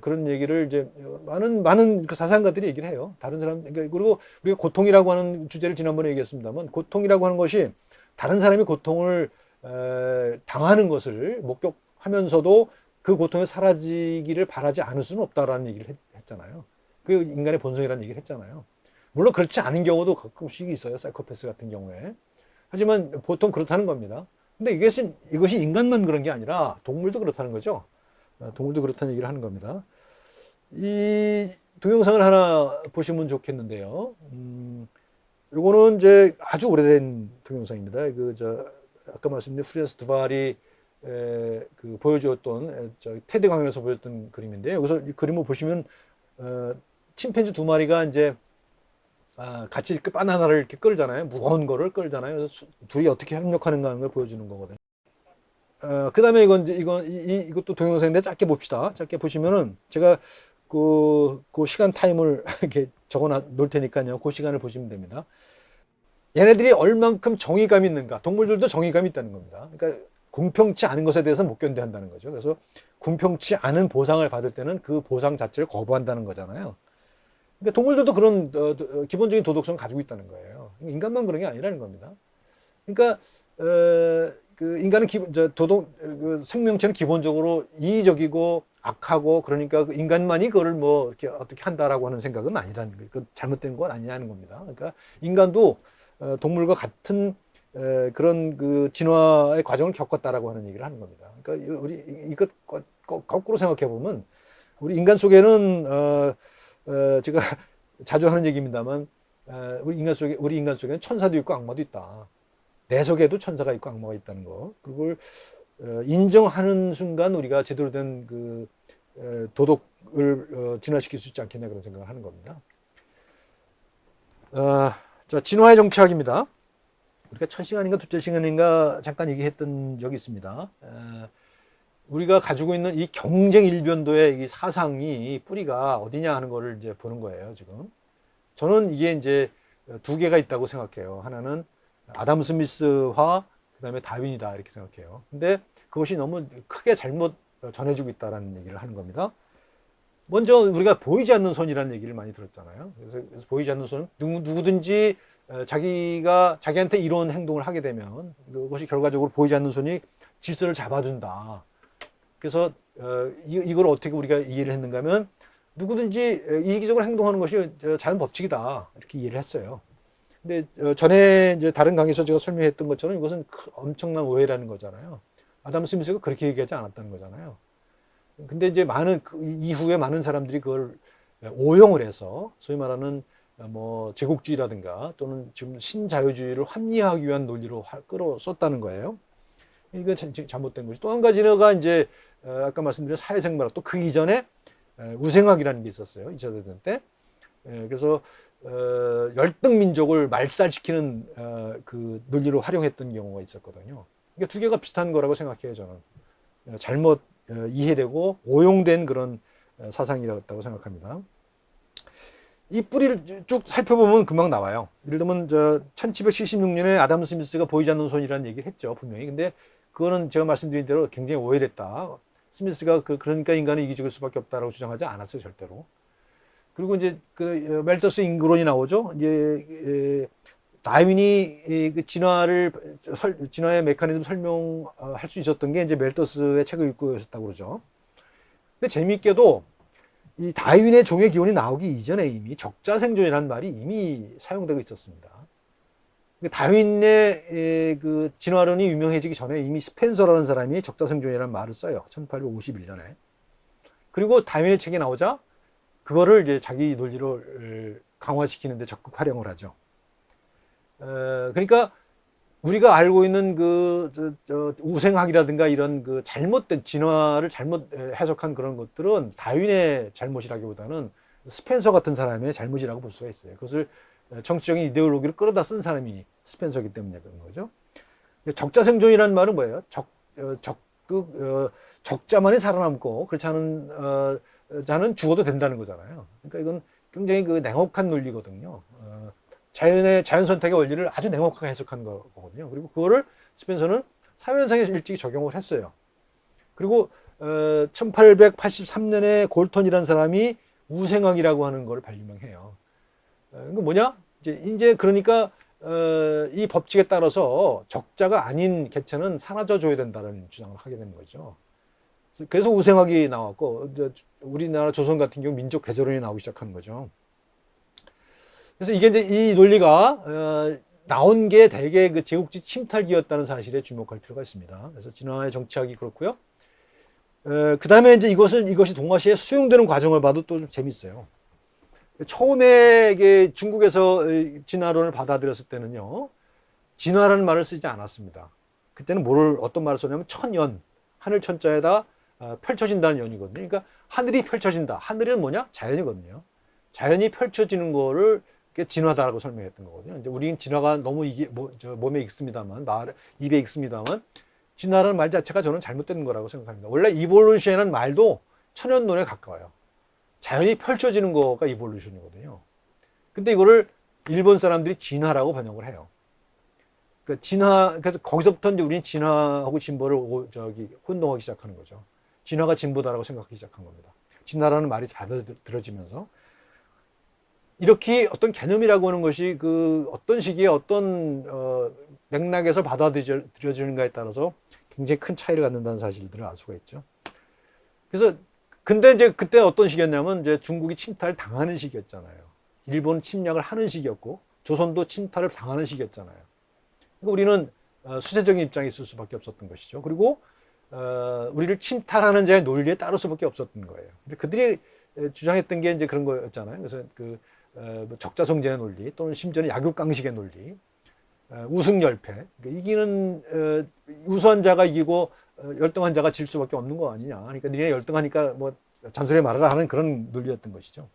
그런 얘기를 이제 많은 그 사상가들이 얘기를 해요. 다른 사람, 그리고 우리가 고통이라고 하는 주제를 지난번에 얘기했습니다만 고통이라고 하는 것이 다른 사람이 고통을 당하는 것을 목격하면서도 그 고통이 사라지기를 바라지 않을 수는 없다라는 얘기를 했잖아요. 그 인간의 본성이라는 얘기를 했잖아요. 물론 그렇지 않은 경우도 가끔씩 있어요. 사이코패스 같은 경우에. 하지만 보통 그렇다는 겁니다. 근데 이것이 인간만 그런 게 아니라 동물도 그렇다는 거죠. 동물도 그렇다는 얘기를 하는 겁니다. 이 동영상을 하나 보시면 좋겠는데요. 요거는 이제 아주 오래된 동영상입니다. 아까 말씀드린 프란스 드발이 보여주었던 테드 강연에서 보였던 그림인데요. 여기서 이 그림을 보시면 침팬지 두 마리가 이제 같이 이렇게 바나나를 이렇게 끌잖아요. 무거운 거를 끌잖아요. 그래서 둘이 어떻게 협력하는가 하는 걸 보여주는 거거든요. 그다음에 이것도 동영상인데 짧게 봅시다. 짧게 보시면은 제가 그 시간 타임을 이렇게 적어 놓을 테니까요. 그 시간을 보시면 됩니다. 얘네들이 얼만큼 정의감이 있는가. 동물들도 정의감이 있다는 겁니다. 그러니까 공평치 않은 것에 대해서 못 견뎌한다는 거죠. 그래서 공평치 않은 보상을 받을 때는 그 보상 자체를 거부한다는 거잖아요. 그러니까 동물들도 그런 기본적인 도덕성을 가지고 있다는 거예요. 인간만 그런 게 아니라는 겁니다. 그러니까 그 인간은 생명체는 기본적으로 이기적이고 악하고, 그러니까 그 인간만이 그거를 뭐 이렇게 어떻게 한다라고 하는 생각은 아니라는 거예요. 그 잘못된 건 아니냐는 겁니다. 그러니까 인간도 동물과 같은 그런 그 진화의 과정을 겪었다라고 하는 얘기를 하는 겁니다. 그러니까 우리 이것 거꾸로 생각해 보면 우리 인간 속에는 제가 자주 하는 얘기입니다만 우리 인간 속에는 천사도 있고 악마도 있다. 내 속에도 천사가 있고 악마가 있다는 거. 그걸 인정하는 순간 우리가 제대로 된 그 도덕을 진화시킬 수 있지 않겠냐, 그런 생각을 하는 겁니다. 자, 진화의 정치학입니다. 우리가 첫 시간인가 둘째 시간인가 잠깐 얘기했던 적이 있습니다. 우리가 가지고 있는 이 경쟁 일변도의 이 사상이 뿌리가 어디냐 하는 거를 이제 보는 거예요, 지금. 저는 이게 이제 두 개가 있다고 생각해요. 하나는 아담 스미스와 그다음에 다윈이다, 이렇게 생각해요. 근데 그것이 너무 크게 잘못 전해지고 있다라는 얘기를 하는 겁니다. 먼저 우리가 보이지 않는 손이라는 얘기를 많이 들었잖아요. 그래서 보이지 않는 손은 누구든지 자기한테 이런 행동을 하게 되면 그것이 결과적으로 보이지 않는 손이 질서를 잡아준다. 그래서 이걸 어떻게 우리가 이해를 했는가 하면 누구든지 이기적으로 행동하는 것이 자연 법칙이다, 이렇게 이해를 했어요. 근데 전에 이제 다른 강의에서 제가 설명했던 것처럼 이것은 엄청난 오해라는 거잖아요. 아담 스미스가 그렇게 얘기하지 않았다는 거잖아요. 근데 이제 이후에 많은 사람들이 그걸 오용을 해서 소위 말하는 뭐 제국주의라든가 또는 지금 신자유주의를 합리화하기 위한 논리로 끌어 썼다는 거예요. 이거 잘못된 것이. 또 한 가지가 이제 아까 말씀드린 사회생물학, 또 그 이전에 우생학이라는 게 있었어요. 2차 대전 때. 그래서 열등 민족을 말살시키는 그 논리로 활용했던 경우가 있었거든요. 그러니까 두 개가 비슷한 거라고 생각해요, 저는. 잘못 이해되고 오용된 그런 사상이라고 생각합니다. 이 뿌리를 쭉 살펴보면 금방 나와요. 예를 들면 1776년에 아담 스미스가 보이지 않는 손이라는 얘기를 했죠, 분명히. 근데 그거는 제가 말씀드린 대로 굉장히 오해됐다. 스미스가 그러니까 인간은 이기적일 수밖에 없다라고 주장하지 않았어요, 절대로. 그리고 이제 그 멜더스 인구론이 나오죠. 이제 다윈이 그 진화의 메커니즘 설명할 수 있었던 게 이제 멜더스의 책을 읽고 있었다고 그러죠. 근데 재미있게도 이 다윈의 종의 기원이 나오기 이전에 이미 적자생존이라는 말이 이미 사용되고 있었습니다. 다윈의 그 진화론이 유명해지기 전에 이미 스펜서라는 사람이 적자생존이라는 말을 써요. 1851년에. 그리고 다윈의 책이 나오자 그거를 이제 자기 논리로 강화시키는데 적극 활용을 하죠. 그러니까 우리가 알고 있는 우생학이라든가 이런 그 잘못된 진화를 잘못 해석한 그런 것들은 다윈의 잘못이라기보다는 스펜서 같은 사람의 잘못이라고 볼 수가 있어요. 그것을 정치적인 이데올로기를 끌어다 쓴 사람이 스펜서이기 때문에 그런 거죠. 적자생존이라는 말은 뭐예요? 적자만이 살아남고 그렇지 않은 자는 죽어도 된다는 거잖아요. 그러니까 이건 굉장히 그 냉혹한 논리거든요. 자연 선택의 원리를 아주 냉혹하게 해석한 거거든요. 그리고 그거를 스펜서는 사회현상에 일찍이 적용을 했어요. 그리고 1883년에 골턴이라는 사람이 우생학이라고 하는 걸 발명해요. 이거 뭐냐? 이제 그러니까 이 법칙에 따라서 적자가 아닌 개체는 사라져 줘야 된다는 주장을 하게 되는 거죠. 그래서 우생학이 나왔고, 우리나라 조선 같은 경우 민족 괴조론이 나오기 시작하는 거죠. 그래서 이게 이제 이 논리가 나온 게 대개 그 제국주의 침탈기였다는 사실에 주목할 필요가 있습니다. 그래서 진화의 정치학이 그렇고요. 그 다음에 이제 이것이 동아시아에 수용되는 과정을 봐도 또 좀 재밌어요. 처음에 이게 중국에서 진화론을 받아들였을 때는요, 진화라는 말을 쓰지 않았습니다. 그때는 어떤 말을 썼냐면 천연, 하늘 천자에다 펼쳐진다는 연이거든요. 그러니까 하늘이 펼쳐진다. 하늘은 뭐냐? 자연이거든요. 자연이 펼쳐지는 거를 진화다라고 설명했던 거거든요. 이제 우리는 진화가 너무 이게 몸에 익습니다만, 입에 익습니다만, 진화라는 말 자체가 저는 잘못된 거라고 생각합니다. 원래 이볼루션이라는 말도 천연론에 가까워요. 자연이 펼쳐지는 거가 이볼루션이거든요. 근데 이거를 일본 사람들이 진화라고 번역을 해요. 그 진화, 그래서 거기서부터 이제 우리는 진화하고 진보를 혼동하기 시작하는 거죠. 진화가 진보다라고 생각하기 시작한 겁니다. 진화라는 말이 받아들여지면서 이렇게 어떤 개념이라고 하는 것이 그 어떤 시기에 어떤 맥락에서 받아들여지는가에 따라서 굉장히 큰 차이를 갖는다는 사실들을 알 수가 있죠. 그래서 근데 이제 그때 어떤 시기였냐면 이제 중국이 침탈을 당하는 시기였잖아요. 일본 침략을 하는 시기였고 조선도 침탈을 당하는 시기였잖아요. 그러니까 우리는 수세적인 입장에 있을 수밖에 없었던 것이죠. 그리고 우리를 침탈하는 자의 논리에 따를 수밖에 없었던 거예요. 그들이 주장했던 게 이제 그런 거였잖아요. 그래서 그 적자성전의 논리 또는 심지어는 약육강식의 논리, 우승열패, 그러니까 이기는 우수한 자가 이기고 열등한 자가 질 수밖에 없는 거 아니냐. 그러니까 니네 열등하니까 뭐 잔소리 말아라 하는 그런 논리였던 것이죠.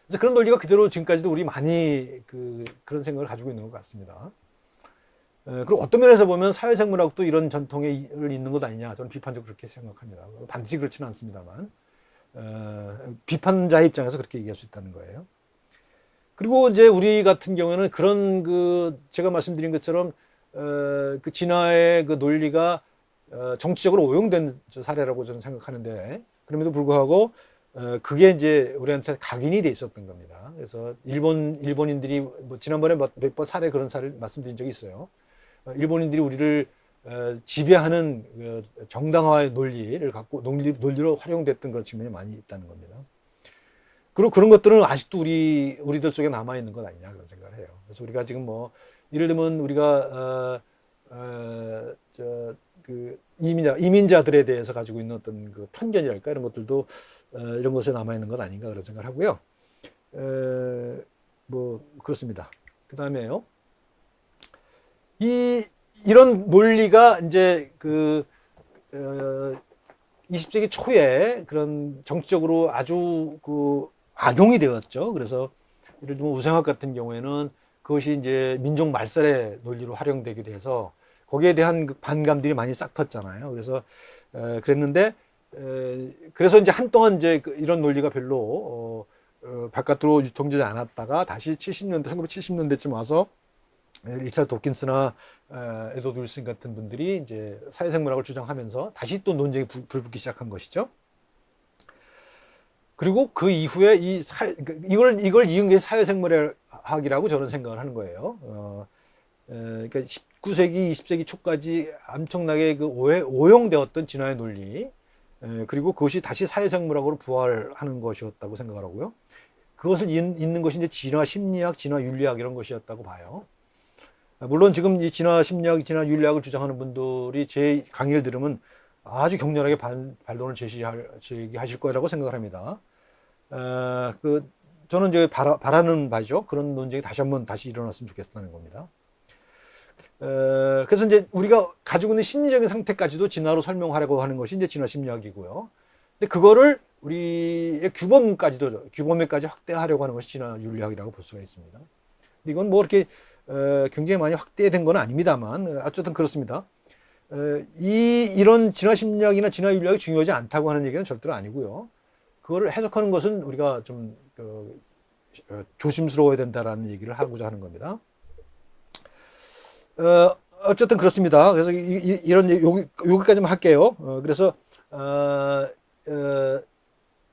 그래서 그런 논리가 그대로 지금까지도 우리 많이 그런 생각을 가지고 있는 것 같습니다. 그리고 어떤 면에서 보면 사회생물학도 이런 전통에 있는 것 아니냐. 저는 비판적으로 그렇게 생각합니다. 반드시 그렇지는 않습니다만 비판자의 입장에서 그렇게 얘기할 수 있다는 거예요. 그리고 이제 우리 같은 경우에는 그런 제가 말씀드린 것처럼 그 진화의 그 논리가 정치적으로 오용된 사례라고 저는 생각하는데 그럼에도 불구하고 그게 이제 우리한테 각인이 돼 있었던 겁니다. 그래서 일본인들이 뭐 지난번에 몇 번 그런 사례를 말씀드린 적이 있어요. 일본인들이 우리를 지배하는 정당화의 논리를 갖고 논리로 활용됐던 그런 측면이 많이 있다는 겁니다. 그리고 그런 것들은 아직도 우리들 속에 남아 있는 것 아니냐 그런 생각을 해요. 그래서 우리가 지금 뭐 예를 들면 우리가 이민자들에 대해서 가지고 있는 어떤 그 편견이랄까 이런 것들도 이런 것에 남아 있는 것 아닌가 그런 생각을 하고요. 뭐 그렇습니다. 그 다음에요. 이런 논리가 이제 20세기 초에 그런 정치적으로 아주 악용이 되었죠. 그래서 예를 들면 우생학 같은 경우에는 그것이 이제 민족 말살의 논리로 활용되기도 해서 거기에 대한 반감들이 많이 싹 텄잖아요. 그래서 그랬는데 그래서 이제 한동안 이제 이런 논리가 별로 바깥으로 유통되지 않았다가 다시 1970년대쯤 와서 리차드 도킨스나 에드워드 윌슨 같은 분들이 이제 사회생물학을 주장하면서 다시 또 논쟁이 불붙기 시작한 것이죠. 그리고 그 이후에 이걸 이은 게 사회생물학이라고 저는 생각을 하는 거예요. 그러니까 19세기, 20세기 초까지 엄청나게 오용되었던 진화의 논리, 그리고 그것이 다시 사회생물학으로 부활하는 것이었다고 생각을 하고요. 그것을 잇는 것이 이제 진화 심리학, 진화 윤리학 이런 것이었다고 봐요. 물론 지금 이 진화 심리학, 진화 윤리학을 주장하는 분들이 제 강의를 들으면 아주 격렬하게 반론을 제기하실 거라고 생각을 합니다. 저는 이제 바라는 바죠. 그런 논쟁이 다시 일어났으면 좋겠다는 겁니다. 그래서 이제 우리가 가지고 있는 심리적인 상태까지도 진화로 설명하려고 하는 것이 이제 진화 심리학이고요. 근데 그거를 우리의 규범에까지 확대하려고 하는 것이 진화 윤리학이라고 볼 수가 있습니다. 근데 이건 뭐 이렇게 굉장히 많이 확대된 건 아닙니다만 어쨌든 그렇습니다. 이런 진화 심리학이나 진화 윤리학이 중요하지 않다고 하는 얘기는 절대로 아니고요. 그거를 해석하는 것은 우리가 좀 조심스러워야 된다라는 얘기를 하고자 하는 겁니다. 어쨌든 그렇습니다. 그래서 여기까지만 할게요. 그래서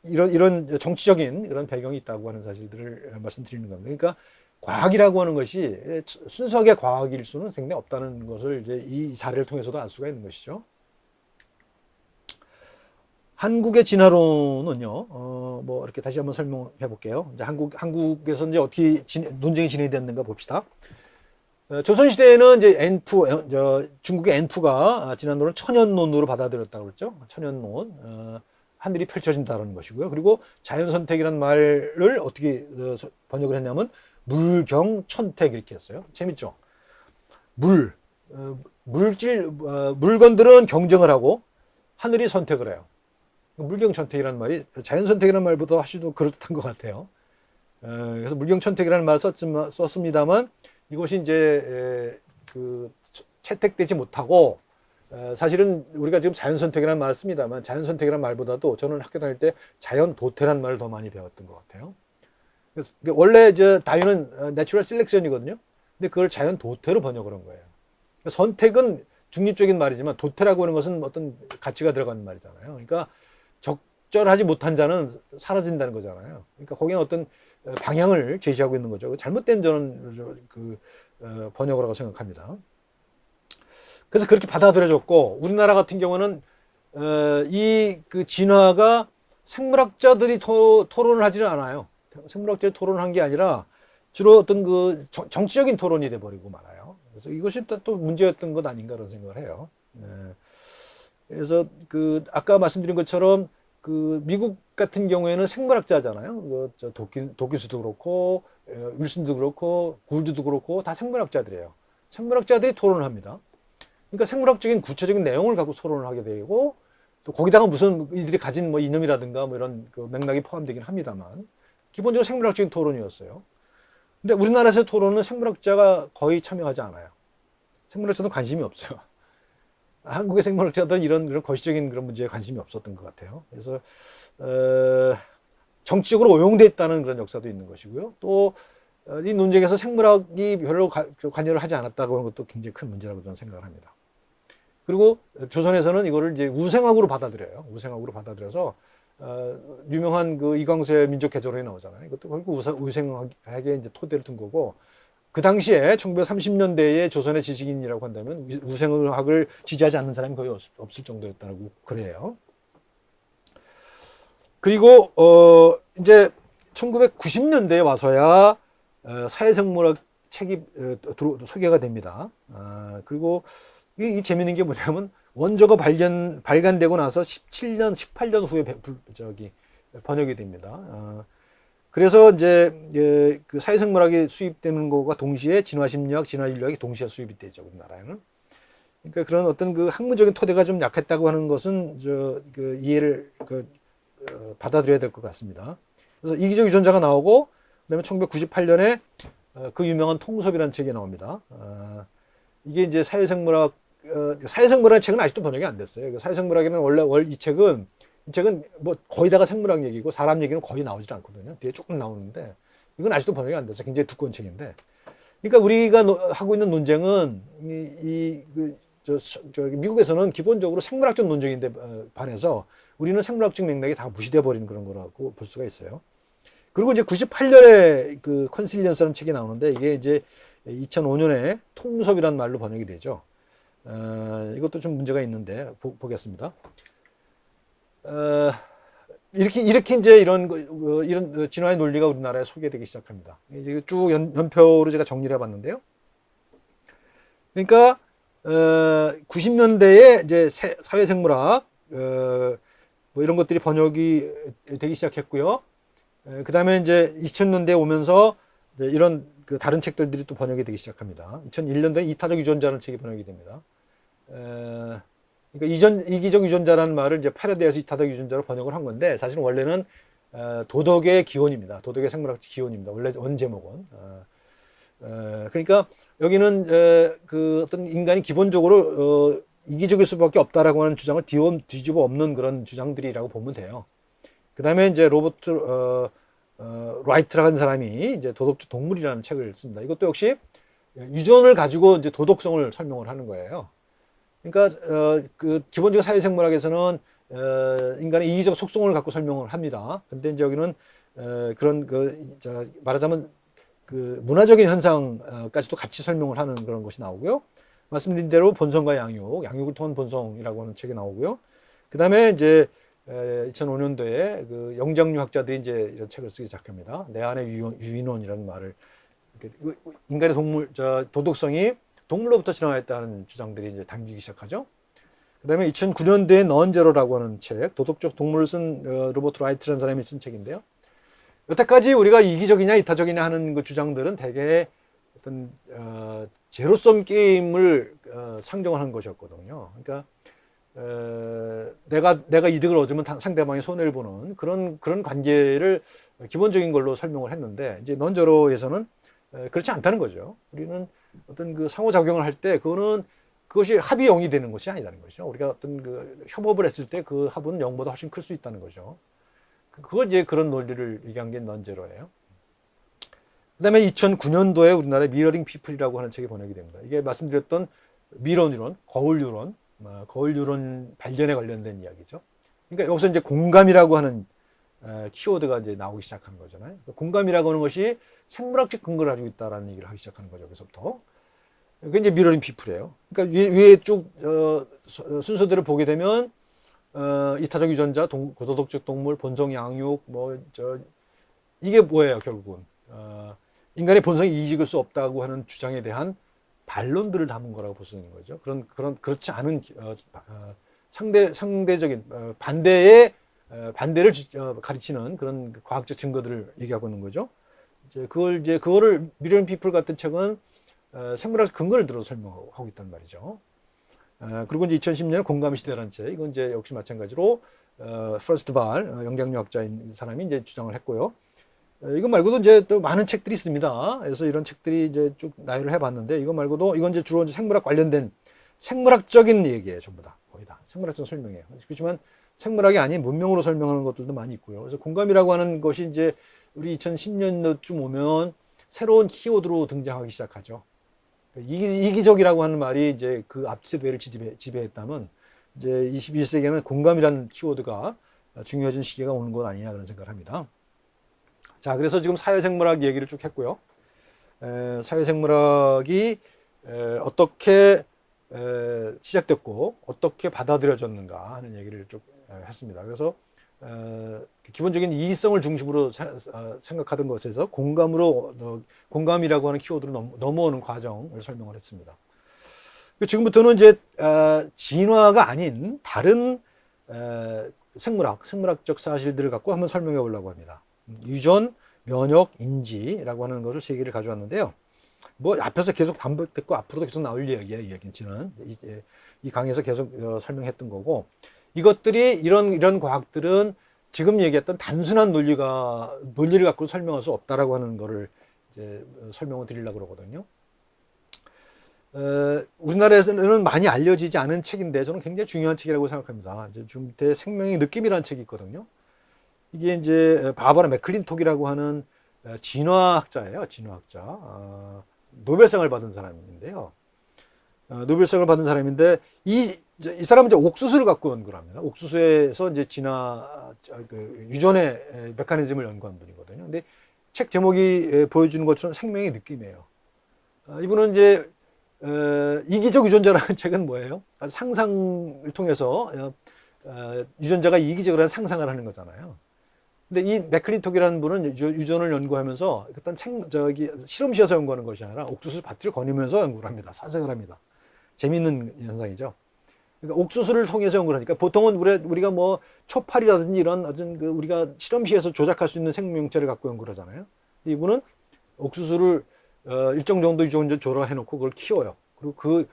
이런 정치적인 이런 배경이 있다고 하는 사실들을 말씀드리는 겁니다. 그러니까 과학이라고 하는 것이 순수하게 과학일 수는 생각이 없다는 것을 이제 이 사례를 통해서도 알 수가 있는 것이죠. 한국의 진화론은요, 뭐 이렇게 다시 한번 설명해 볼게요. 이제 한국에서 이제 어떻게 논쟁이 진행이 됐는가 봅시다. 조선시대에는 이제 중국의 엔푸가 진화론을 천연론으로 받아들였다고 그랬죠. 천연론. 하늘이 펼쳐진다는 것이고요. 그리고 자연선택이라는 말을 어떻게 번역을 했냐면 물경천택 이렇게 했어요. 재밌죠? 물건들은 경쟁을 하고 하늘이 선택을 해요. 물경천택이라는 말이 자연선택이라는 말보다 훨씬 더 그럴듯한 것 같아요. 그래서 물경천택이라는 말을 썼습니다만 이것이 이제 채택되지 못하고 사실은 우리가 지금 자연선택이라는 말을 씁니다만 자연선택이라는 말보다도 저는 학교 다닐 때 자연도태라는 말을 더 많이 배웠던 것 같아요. 그래서 원래 이제 다윈은 내추럴 셀렉션이거든요. 근데 그걸 자연도태로 번역을 한 거예요. 선택은 중립적인 말이지만 도태라고 하는 것은 어떤 가치가 들어가는 말이잖아요. 그러니까 적절하지 못한 자는 사라진다는 거잖아요. 그러니까 거기는 어떤 방향을 제시하고 있는 거죠. 잘못된 저는 번역을 하고 생각합니다. 그래서 그렇게 받아들여졌고 우리나라 같은 경우는 이 그 진화가 생물학자들이 토론을 하지는 않아요. 생물학자들이 토론을 한 게 아니라 주로 어떤 그 정치적인 토론이 돼 버리고 말아요. 그래서 이것이 또 문제였던 것 아닌가 그런 생각을 해요. 그래서 그 아까 말씀드린 것처럼 그 미국 같은 경우에는 생물학자잖아요. 그 도끼수도 그렇고 윌슨도 그렇고 굴드도 그렇고 다 생물학자들이에요. 생물학자들이 토론을 합니다. 그러니까 생물학적인 구체적인 내용을 갖고 토론을 하게 되고 또 거기다가 무슨 이들이 가진 뭐 이념이라든가 뭐 이런 그 맥락이 포함되긴 합니다만 기본적으로 생물학적인 토론이었어요. 근데 우리나라에서 토론은 생물학자가 거의 참여하지 않아요. 생물학자도 관심이 없어요. 한국의 생물학자들은 이런 거시적인 그런 문제에 관심이 없었던 것 같아요. 그래서 정치적으로 오용돼 있다는 그런 역사도 있는 것이고요. 또 이 논쟁에서 생물학이 별로 관여를 하지 않았다고 하는 것도 굉장히 큰 문제라고 저는 생각을 합니다. 그리고 조선에서는 이거를 이제 우생학으로 받아들여요. 우생학으로 받아들여서 유명한 그 이광수의 민족개조론이 나오잖아요. 이것도 결국 우생학에 이제 토대를 둔 거고 그 당시에 1930년대에 조선의 지식인이라고 한다면 우생학을 지지하지 않는 사람이 거의 없을 정도였다고 그래요. 그리고 이제 1990년대에 와서야 사회생물학 책이 소개가 됩니다. 그리고 이 재밌는 게 뭐냐면 원저가 발간되고 나서 17년, 18년 후에 번역이 됩니다. 그래서 이제 그 사회생물학이 수입되는 것과 동시에 진화심리학, 진화인류학이 동시에 수입이 되죠, 우리나라에는. 그러니까 그런 어떤 그 학문적인 토대가 좀 약했다고 하는 것은 그 이해를 받아들여야 될 것 같습니다. 그래서 이기적 유전자가 나오고 그다음에 1998년에 그 유명한 통섭이라는 책이 나옵니다. 이게 이제 사회생물학이라는 책은 아직도 번역이 안 됐어요. 사회생물학에는 원래 이 책은 뭐 거의 다가 생물학 얘기고 사람 얘기는 거의 나오질 않거든요. 뒤에 조금 나오는데 이건 아직도 번역이 안 됐어요. 굉장히 두꺼운 책인데. 그러니까 우리가 하고 있는 논쟁은 미국에서는 기본적으로 생물학적 논쟁인데 반해서 우리는 생물학적 맥락이 다 무시돼 버리는 그런 거라고 볼 수가 있어요. 그리고 이제 98년에 그 컨실리언스라는 책이 나오는데 이게 이제 2005년에 통섭이라는 말로 번역이 되죠. 이것도 좀 문제가 있는데 보겠습니다. 이렇게 이제 이런 진화의 논리가 우리나라에 소개되기 시작합니다. 이제 쭉 연표로 제가 정리를 해봤는데요. 그러니까 90년대에 이제 사회생물학 뭐 이런 것들이 번역이 되기 시작했고요. 그 다음에 이제 2000년대에 오면서 이제 이런 그 다른 책들이 또 번역이 되기 시작합니다. 2001년도에 이타적 유전자라는 책이 번역이 됩니다. 그러니까 이기적 유전자라는 말을 이제 패러디해서 이타적 유전자로 번역을 한 건데 사실은 원래는 도덕의 기원입니다. 도덕의 생물학 기원입니다. 원래 원제목은. 그러니까 여기는 그 어떤 인간이 기본적으로 이기적일 수밖에 없다라고 하는 주장을 뒤집어 엎는 그런 주장들이라고 보면 돼요. 그 다음에 이제 로버트 라이트라는 사람이 이제 도덕적 동물이라는 책을 씁니다. 이것도 역시 유전을 가지고 이제 도덕성을 설명을 하는 거예요. 그러니까 그 기본적인 사회생물학에서는 인간의 이기적 속성을 갖고 설명을 합니다. 근데 이제 여기는 그런 말하자면 그 문화적인 현상까지도 같이 설명을 하는 그런 것이 나오고요. 말씀드린 대로 본성과 양육을 통한 본성이라고 하는 책이 나오고요. 그 다음에 이제 2005년도에 그 영장류학자들이 이제 이런 책을 쓰기 시작합니다. 내 안의 유인원이라는 말을 인간의 도덕성이 동물로부터 진화했다는 주장들이 이제 당기기 시작하죠. 그 다음에 2009년도에 넌제로라고 하는 책, 도덕적 동물을 쓴 로버트 라이트라는 사람이 쓴 책인데요. 여태까지 우리가 이기적이냐 이타적이냐 하는 그 주장들은 대개 어떤 제로섬 게임을 상정을 한 것이었거든요. 그러니까 내가 이득을 얻으면 상대방이 손해를 보는 그런 관계를 기본적인 걸로 설명을 했는데 이제 넌저로에서는 그렇지 않다는 거죠. 우리는 어떤 그 상호작용을 할 때 그거는 그것이 합이 0이 되는 것이 아니라는 거죠. 우리가 어떤 그 협업을 했을 때 그 합은 0보다 훨씬 클 수 있다는 거죠. 그건 이제 그런 논리를 얘기한 게 넌제로예요. 그다음에 2009년도에 우리나라의 미러링 피플이라고 하는 책이 번역이 됩니다. 이게 말씀드렸던 미러 뉴런, 거울 뉴런 발견에 관련된 이야기죠. 그러니까 여기서 이제 공감이라고 하는 키워드가 이제 나오기 시작하는 거잖아요. 공감이라고 하는 것이 생물학적 근거를 가지고 있다라는 얘기를 하기 시작하는 거죠. 여기서부터. 그게 이제 미러링 피플이에요. 그러니까 위에 쭉 순서대로 보게 되면 이타적 유전자, 고도덕적 동물, 본성 양육, 이게 뭐예요, 결국은. 인간의 본성이 이직을 수 없다고 하는 주장에 대한 반론들을 담은 거라고 볼 수 있는 거죠. 그렇지 않은 상대적인 반대를 가르치는 그런 과학적 증거들을 얘기하고 있는 거죠. 그거를 미러링 피플 같은 책은 생물학 근거를 들어 설명하고 있단 말이죠. 그리고 이제 2010년 공감 시대라는 책, 이건 이제 역시 마찬가지로 퍼스트 발 영장류학자인 사람이 이제 주장을 했고요. 이거 말고도 이제 또 많은 책들이 있습니다. 그래서 이런 책들이 이제 쭉 나열을 해봤는데, 이거 말고도 이건 이제 주로 이제 생물학 관련된 생물학적인 얘기예요, 전부 다. 거의 다 생물학적 설명이에요. 그렇지만 생물학이 아닌 문명으로 설명하는 것들도 많이 있고요. 그래서 공감이라고 하는 것이 이제 우리 2010년도쯤 오면 새로운 키워드로 등장하기 시작하죠. 이기적이라고 하는 말이 이제 그 앞 세대를 지배했다면, 이제 21세기에는 공감이라는 키워드가 중요해진 시기가 오는 것 아니냐, 그런 생각을 합니다. 자, 그래서 지금 사회생물학 얘기를 쭉 했고요. 사회생물학이 어떻게 시작됐고 어떻게 받아들여졌는가 하는 얘기를 쭉 했습니다. 그래서 기본적인 이성을 중심으로 생각하던 것에서 공감이라고 하는 키워드로 넘어오는 과정을 설명을 했습니다. 지금부터는 이제 진화가 아닌 다른 생물학적 사실들을 갖고 한번 설명해 보려고 합니다. 유전, 면역, 인지라고 하는 것을 세 개를 가져왔는데요. 뭐 앞에서 계속 반복됐고 앞으로도 계속 나올 이야기예요. 이야기는 이 강의에서 계속 설명했던 거고, 이것들이 이런 과학들은 지금 얘기했던 단순한 논리를 갖고 설명할 수 없다라고 하는 거를 이제 설명을 드리려고 그러거든요. 우리나라에서는 많이 알려지지 않은 책인데 저는 굉장히 중요한 책이라고 생각합니다. 이제 중대 생명의 느낌이라는 책이 있거든요. 이게 이제 바바라 맥클린톡이라고 하는 진화학자예요. 진화학자. 노벨상을 받은 사람인데요. 노벨상을 받은 사람인데 이 사람은 이제 옥수수를 갖고 연구를 합니다. 옥수수에서 이제 유전의 메커니즘을 연구한 분이거든요. 근데 책 제목이 보여주는 것처럼 생명의 느낌이에요. 이분은 이제 이기적 유전자라는 책은 뭐예요? 상상을 통해서 유전자가 이기적으로 상상을 하는 거잖아요. 근데 이 맥클린톡이라는 분은 유전을 연구하면서 어떤 실험실에서 연구하는 것이 아니라 옥수수 밭을 거니면서 연구를 합니다. 사색을 합니다. 재미있는 현상이죠. 그러니까 옥수수를 통해서 연구를 하니까 보통은 우리가 뭐 초파리라든지 이런 어떤 우리가 실험실에서 조작할 수 있는 생명체를 갖고 연구를 하잖아요. 근데 이분은 옥수수를 일정 정도 유전자 조라해 놓고 그걸 키워요. 그리고 그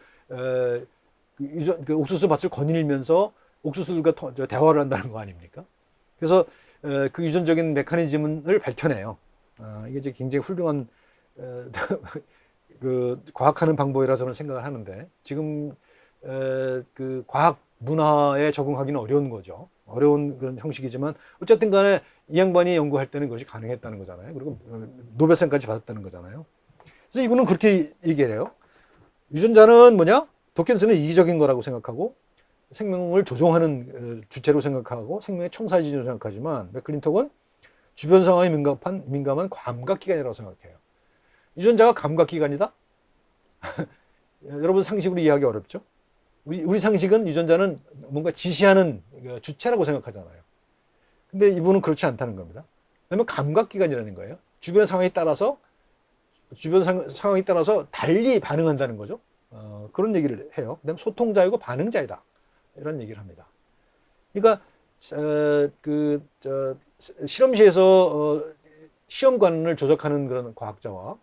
옥수수 밭을 거닐면서 옥수수들과 대화를 한다는 거 아닙니까? 그래서 그 유전적인 메커니즘을 밝혀내요. 이게 이제 굉장히 훌륭한 그 과학하는 방법이라 저는 생각을 하는데, 지금 그 과학 문화에 적응하기는 어려운 거죠. 어려운 그런 형식이지만 어쨌든 간에 이 양반이 연구할 때는 그것이 가능했다는 거잖아요. 그리고 노벨상까지 받았다는 거잖아요. 그래서 이분은 그렇게 얘기를 해요. 유전자는 도킨스는 이기적인 거라고 생각하고 생명을 조종하는 주체로 생각하고 생명의 청사진으로 생각하지만, 맥클린톡은 주변 상황에 민감한 감각기관이라고 생각해요. 유전자가 감각기관이다? 여러분 상식으로 이해하기 어렵죠? 우리 상식은 유전자는 뭔가 지시하는 주체라고 생각하잖아요. 근데 이분은 그렇지 않다는 겁니다. 왜냐면 감각기관이라는 거예요. 주변 상황에 따라서 달리 반응한다는 거죠. 그런 얘기를 해요. 그다음 소통자이고 반응자이다, 이런 얘기를 합니다. 그러니까 실험실에서 시험관을 조작하는 그런 과학자와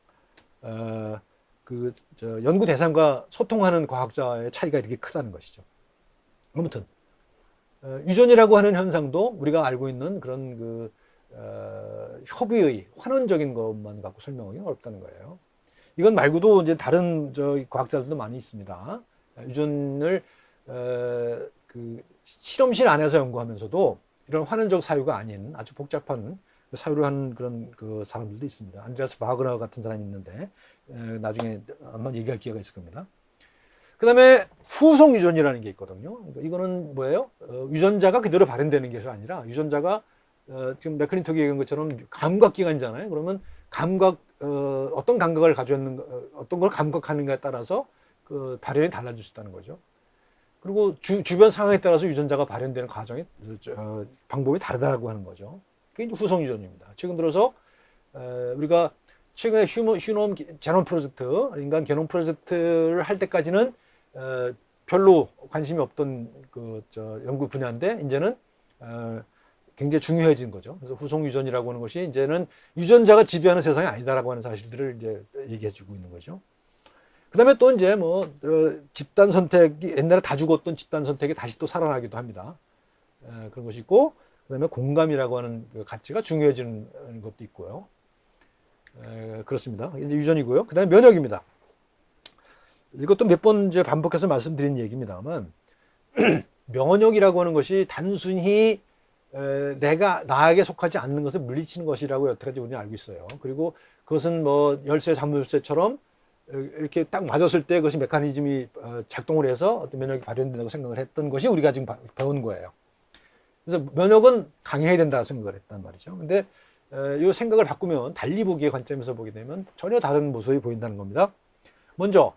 연구 대상과 소통하는 과학자의 차이가 이렇게 크다는 것이죠. 아무튼 유전이라고 하는 현상도 우리가 알고 있는 그런 협의의 환원적인 것만 갖고 설명하기는 어렵다는 거예요. 이건 말고도 이제 다른 과학자들도 많이 있습니다. 유전을 그 실험실 안에서 연구하면서도 이런 환원적 사유가 아닌 아주 복잡한 사유를 하는 그런 그 사람들도 있습니다. 안드레아스 바그너 같은 사람이 있는데 나중에 한번 얘기할 기회가 있을 겁니다. 그 다음에 후속 유전이라는 게 있거든요. 그러니까 이거는 뭐예요? 유전자가 그대로 발현되는 것이 아니라 유전자가 지금 맥클린톡이 얘기한 것처럼 감각기관이잖아요. 그러면 어떤 감각을 가지고 있는 어떤 걸 감각하는가에 따라서 그 발현이 달라질 수 있다는 거죠. 그리고 주변 상황에 따라서 유전자가 발현되는 과정이 방법이 다르다고 하는 거죠. 그게 이제 후속 유전입니다. 최근 들어서 우리가 최근에 휴놈 제놈 프로젝트, 인간 게놈 프로젝트를 할 때까지는 별로 관심이 없던 연구 분야인데 이제는 굉장히 중요해진 거죠. 그래서 후속 유전이라고 하는 것이 이제는 유전자가 지배하는 세상이 아니다라고 하는 사실들을 이제 얘기해주고 있는 거죠. 그다음에 또 이제 집단 선택이 옛날에 다 죽었던 집단 선택이 다시 또 살아나기도 합니다. 그런 것이 있고, 그다음에 공감이라고 하는 그 가치가 중요해지는 것도 있고요. 그렇습니다. 이제 유전이고요. 그다음에 면역입니다. 이것도 몇 번 이제 반복해서 말씀드린 얘기입니다만 면역이라고 하는 것이 단순히 나에게 속하지 않는 것을 물리치는 것이라고 여태까지 우리는 알고 있어요. 그리고 그것은 열쇠, 자물쇠처럼 이렇게 딱 맞았을 때 그것이 메커니즘이 작동을 해서 어떤 면역이 발현된다고 생각을 했던 것이 우리가 지금 배운 거예요. 그래서 면역은 강해야 된다 생각을 했단 말이죠. 근데 이 생각을 바꾸면 달리 보기의 관점에서 보게 되면 전혀 다른 모습이 보인다는 겁니다. 먼저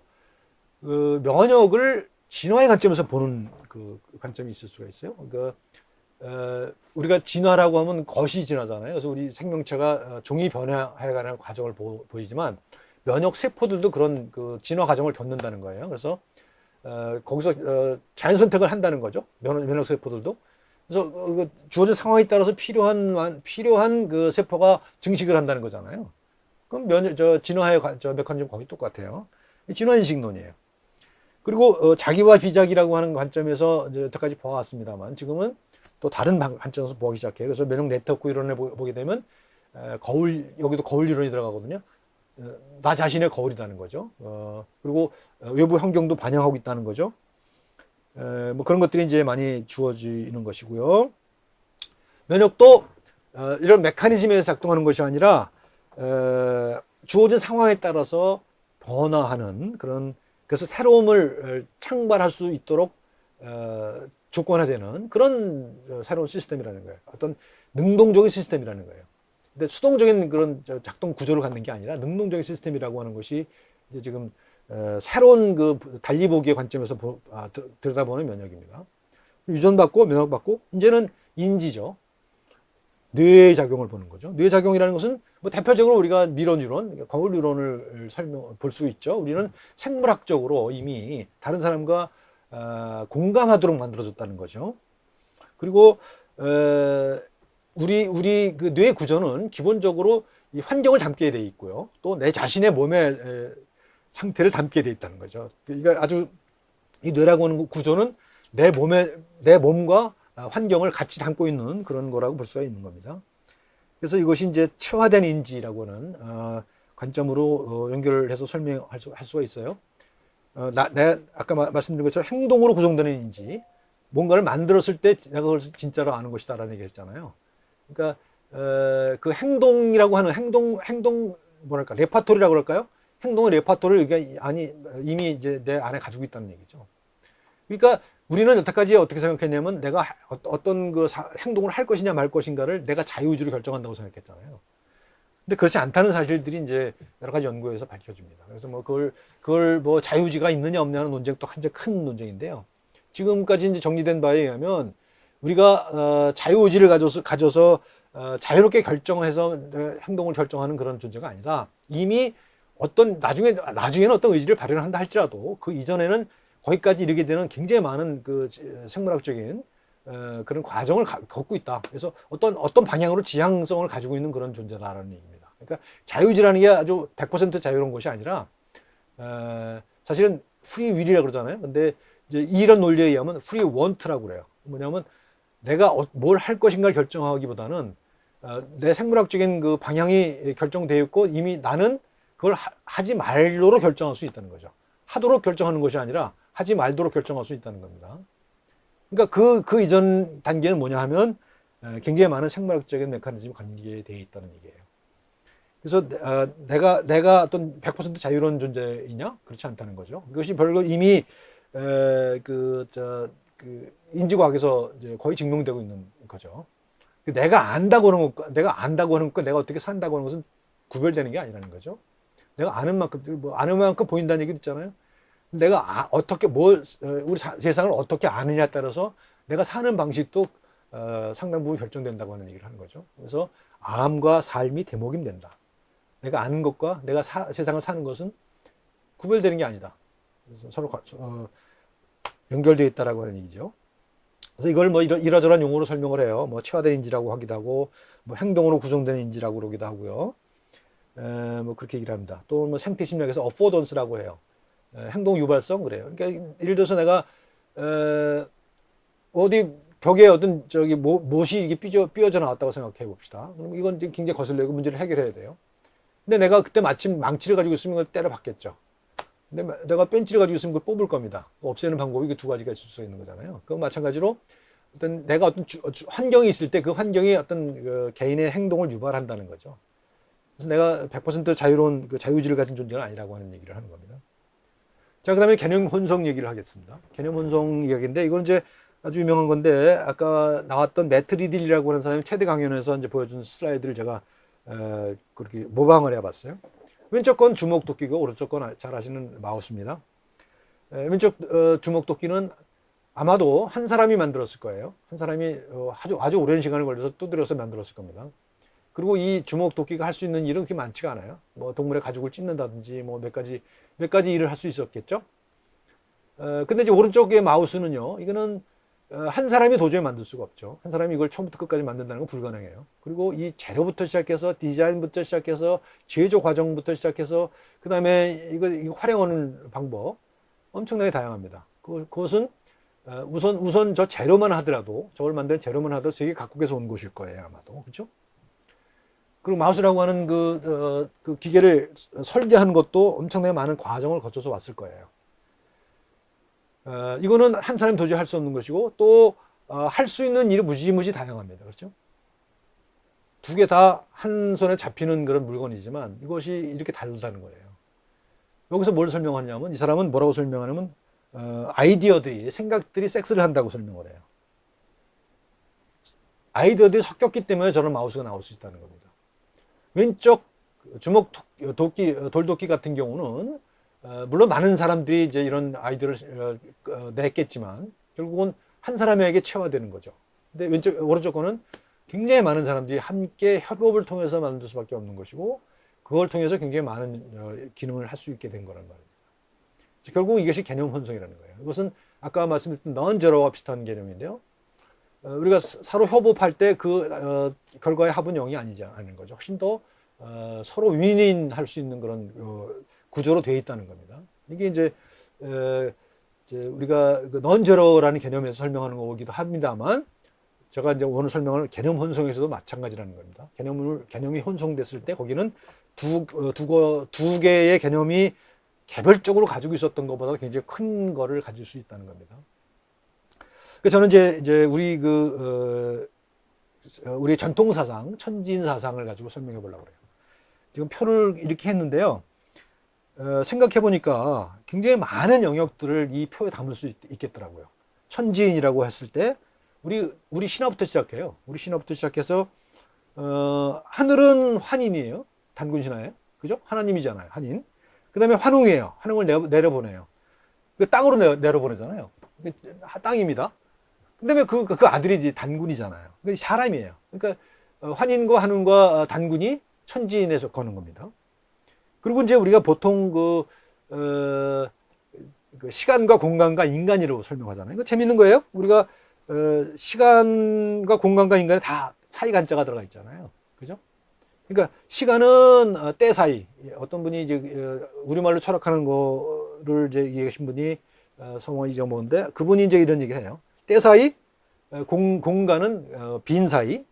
그 면역을 진화의 관점에서 보는 그 관점이 있을 수가 있어요. 그러니까 우리가 진화라고 하면 거시 진화잖아요. 그래서 우리 생명체가 종이 변화해가는 과정을 보이지만 면역 세포들도 그런 그 진화 과정을 겪는다는 거예요. 그래서 거기서 자연 선택을 한다는 거죠. 면역 세포들도. 그래서 주어진 상황에 따라서 필요한 그 세포가 증식을 한다는 거잖아요. 그럼 진화의 메커니즘 거의 똑같아요. 진화 인식론이에요. 그리고 자기와 비자기라고 하는 관점에서 여태까지 보아왔습니다만 지금은 또 다른 관점에서 보기 시작해요. 그래서 면역 네트워크 이론을 보게 되면 여기도 거울 이론이 들어가거든요. 나 자신의 거울이라는 거죠. 그리고 외부 환경도 반영하고 있다는 거죠. 그런 것들이 이제 많이 주어지는 것이고요. 면역도 이런 메커니즘에서 작동하는 것이 아니라 주어진 상황에 따라서 변화하는 그래서 새로움을 창발할 수 있도록 조건화되는 그런 새로운 시스템이라는 거예요. 어떤 능동적인 시스템이라는 거예요. 근데 수동적인 그런 작동 구조를 갖는 게 아니라 능동적인 시스템이라고 하는 것이 이제 지금 새로운 그 달리 보기의 관점에서 들여다보는 면역입니다. 유전받고 면역받고 이제는 인지죠. 뇌의 작용을 보는 거죠. 뇌 작용이라는 것은 대표적으로 우리가 미러 뉴런, 거울 뉴런을 볼 수 있죠. 우리는 생물학적으로 이미 다른 사람과 공감하도록 만들어졌다는 거죠. 그리고 우리 그 뇌 구조는 기본적으로 이 환경을 담게 돼 있고요. 또 내 자신의 몸의 상태를 담게 돼 있다는 거죠. 그러니까 아주 이 뇌라고 하는 구조는 내 몸과 환경을 같이 담고 있는 그런 거라고 볼 수가 있는 겁니다. 그래서 이것이 이제 체화된 인지라고 하는 관점으로 연결해서 설명할 수가 있어요. 아까 말씀드린 것처럼 행동으로 구성되는 인지, 뭔가를 만들었을 때 내가 그걸 진짜로 아는 것이다라는 얘기 했잖아요. 그러니까 그 행동이라고 하는 뭐랄까 레파토리라고 그럴까요? 행동의 레파토리를 이미 이제 내 안에 가지고 있다는 얘기죠. 그러니까 우리는 여태까지 어떻게 생각했냐면 내가 어떤 그 행동을 할 것이냐 말 것인가를 내가 자유의지로 결정한다고 생각했잖아요. 근데 그렇지 않다는 사실들이 이제 여러 가지 연구에서 밝혀집니다. 그래서 그걸 자유의지가 있느냐 없느냐는 논쟁도 한제 큰 논쟁인데요. 지금까지 이제 정리된 바에 의하면 우리가 자유의지를 가져서 자유롭게 결정해서 행동을 결정하는 그런 존재가 아니다. 이미 나중에는 어떤 의지를 발현한다 할지라도 그 이전에는 거기까지 이르게 되는 굉장히 많은 그 생물학적인 그런 과정을 겪고 있다. 그래서 어떤 방향으로 지향성을 가지고 있는 그런 존재다라는 얘기입니다. 그러니까 자유의지라는 게 아주 100% 자유로운 것이 아니라 사실은 프리 윌이라고 그러잖아요. 근데 이제 이런 논리에 의하면 프리 원트라고 그래요. 뭐냐면 내가 뭘 할 것인가를 결정하기보다는 내 생물학적인 그 방향이 결정되어 있고 이미 나는 그걸 하지 말도록 결정할 수 있다는 거죠. 하도록 결정하는 것이 아니라 하지 말도록 결정할 수 있다는 겁니다. 그러니까 그 이전 단계는 뭐냐 하면 굉장히 많은 생물학적인 메커니즘이 관계되어 있다는 얘기예요. 그래서 내가 어떤 100% 자유로운 존재이냐? 그렇지 않다는 거죠. 그것이 별거 이미 인지과학에서 이제 거의 증명되고 있는 거죠. 내가 안다고 하는 것과 내가 어떻게 산다고 하는 것은 구별되는 게 아니라는 거죠. 내가 아는 만큼 아는 만큼 보인다는 얘기 있잖아요. 내가 어떻게 우리 세상을 어떻게 아느냐에 따라서 내가 사는 방식도 상당 부분 결정된다고 하는 얘기를 하는 거죠. 그래서 암과 삶이 대목임된다. 내가 아는 것과 내가 세상을 사는 것은 구별되는 게 아니다. 그래서 서로 연결되어 있다라고 하는 얘기죠. 그래서 이걸 뭐 이러저러한 용어로 설명을 해요. 뭐 체화된 인지라고 하기도 하고, 뭐 행동으로 구성되는 인지라고 그러기도 하고요. 뭐 그렇게 얘기를 합니다. 또 뭐 생태 심리학에서 어포던스라고 해요. 행동 유발성 그래요. 그러니까 예를 들어서 내가 어디 벽에 어떤 못이 이게 삐어져 나왔다고 생각해 봅시다. 그럼 이건 굉장히 거슬리고 문제를 해결해야 돼요. 근데 내가 그때 마침 망치를 가지고 있으면 그걸 때려 박겠죠. 근데 내가 벤치를 가지고 있으면 그걸 뽑을 겁니다. 없애는 방법이 이게 두 가지가 있을 수 있는 거잖아요. 그건 마찬가지로 내가 어떤 환경이 있을 때 그 환경이 어떤 개인의 행동을 유발한다는 거죠. 그래서 내가 100% 자유로운 자유의지를 가진 존재는 아니라고 하는 얘기를 하는 겁니다. 자, 그 다음에 개념 혼성 얘기를 하겠습니다. 개념 혼성 이야기인데, 이건 이제 아주 유명한 건데, 아까 나왔던 매트 리딜이라고 하는 사람이 테드 강연에서 이제 보여준 슬라이드를 제가 그렇게 모방을 해봤어요. 왼쪽 건 주먹도끼고, 오른쪽 건 잘 아시는 마우스입니다. 왼쪽 주먹도끼는 아마도 한 사람이 만들었을 거예요. 한 사람이 아주 오랜 시간을 걸려서 두드려서 만들었을 겁니다. 그리고 이 주먹도끼가 할 수 있는 일은 그렇게 많지가 않아요. 뭐 동물의 가죽을 찢는다든지 뭐 몇 가지 일을 할 수 있었겠죠. 근데 이제 오른쪽의 마우스는요, 이거는 한 사람이 도저히 만들 수가 없죠. 한 사람이 이걸 처음부터 끝까지 만든다는 건 불가능해요. 그리고 이 재료부터 시작해서 디자인부터 시작해서 제조 과정부터 시작해서 그 다음에 이거 활용하는 방법 엄청나게 다양합니다. 그것은 우선 저 재료만 하더라도, 저걸 만드는 재료만 하더라도 세계 각국에서 온 것일 거예요, 아마도. 그렇죠? 그리고 마우스라고 하는 그 기계를 설계하는 것도 엄청나게 많은 과정을 거쳐서 왔을 거예요. 이거는 한 사람이 도저히 할 수 없는 것이고, 또 할 수 있는 일이 무지무지 다양합니다. 그렇죠? 두 개 다 한 손에 잡히는 그런 물건이지만 이것이 이렇게 다르다는 거예요. 여기서 뭘 설명하냐면, 이 사람은 뭐라고 설명하냐면 아이디어들이, 생각들이 섹스를 한다고 설명을 해요. 아이디어들이 섞였기 때문에 저런 마우스가 나올 수 있다는 겁니다. 왼쪽 돌도끼 같은 경우는 물론 많은 사람들이 이제 이런 아이디어를 냈겠지만 결국은 한 사람에게 체화되는 거죠. 근데 오른쪽 거는 굉장히 많은 사람들이 함께 협업을 통해서 만들 수밖에 없는 것이고, 그걸 통해서 굉장히 많은 기능을 할 수 있게 된 거란 말입니다. 결국 이것이 개념 혼성이라는 거예요. 이것은 아까 말씀드렸던 non-zero와 비슷한 개념인데요. 우리가 서로 협업할 때 그 결과의 합은 0이 아니는 거죠. 훨씬 더 서로 윈윈할 수 있는 그런 구조로 되어 있다는 겁니다. 이게 이제 우리가 non-zero라는 개념에서 설명하는 거기도 합니다만, 제가 이제 오늘 설명할 개념 혼성에서도 마찬가지라는 겁니다. 개념이 혼성됐을 때 거기는 두 개의 개념이 개별적으로 가지고 있었던 것보다 굉장히 큰 거를 가질 수 있다는 겁니다. 그래서 저는 이제 우리 전통 사상, 천지인 사상을 가지고 설명해 보려고 그래요. 지금 표를 이렇게 했는데요. 생각해 보니까 굉장히 많은 영역들을 이 표에 담을 수 있겠더라고요. 천지인이라고 했을 때 우리 신화부터 시작해요. 우리 신화부터 시작해서 하늘은 환인이에요. 단군 신화에, 그죠? 하나님이잖아요, 환인. 그다음에 환웅이에요. 환웅을 내려보내요. 땅으로 내려보내잖아요. 땅입니다. 그다음에 그 아들이 이제 단군이잖아요. 사람이에요. 그러니까 환인과 환웅과 단군이 천지인에 속하는 겁니다. 그리고 이제 우리가 보통 그 시간과 공간과 인간이라고 설명하잖아요. 이거 재밌는 거예요. 우리가 시간과 공간과 인간에 다 사이 간자가 들어가 있잖아요. 그죠? 그러니까 시간은 때 사이. 어떤 분이 이제 우리말로 철학하는 거를 이제 얘기하신 분이 성원 잊어먹었는데, 그분이 이제 이런 얘기를 해요. 때 사이, 공간은 빈 사이,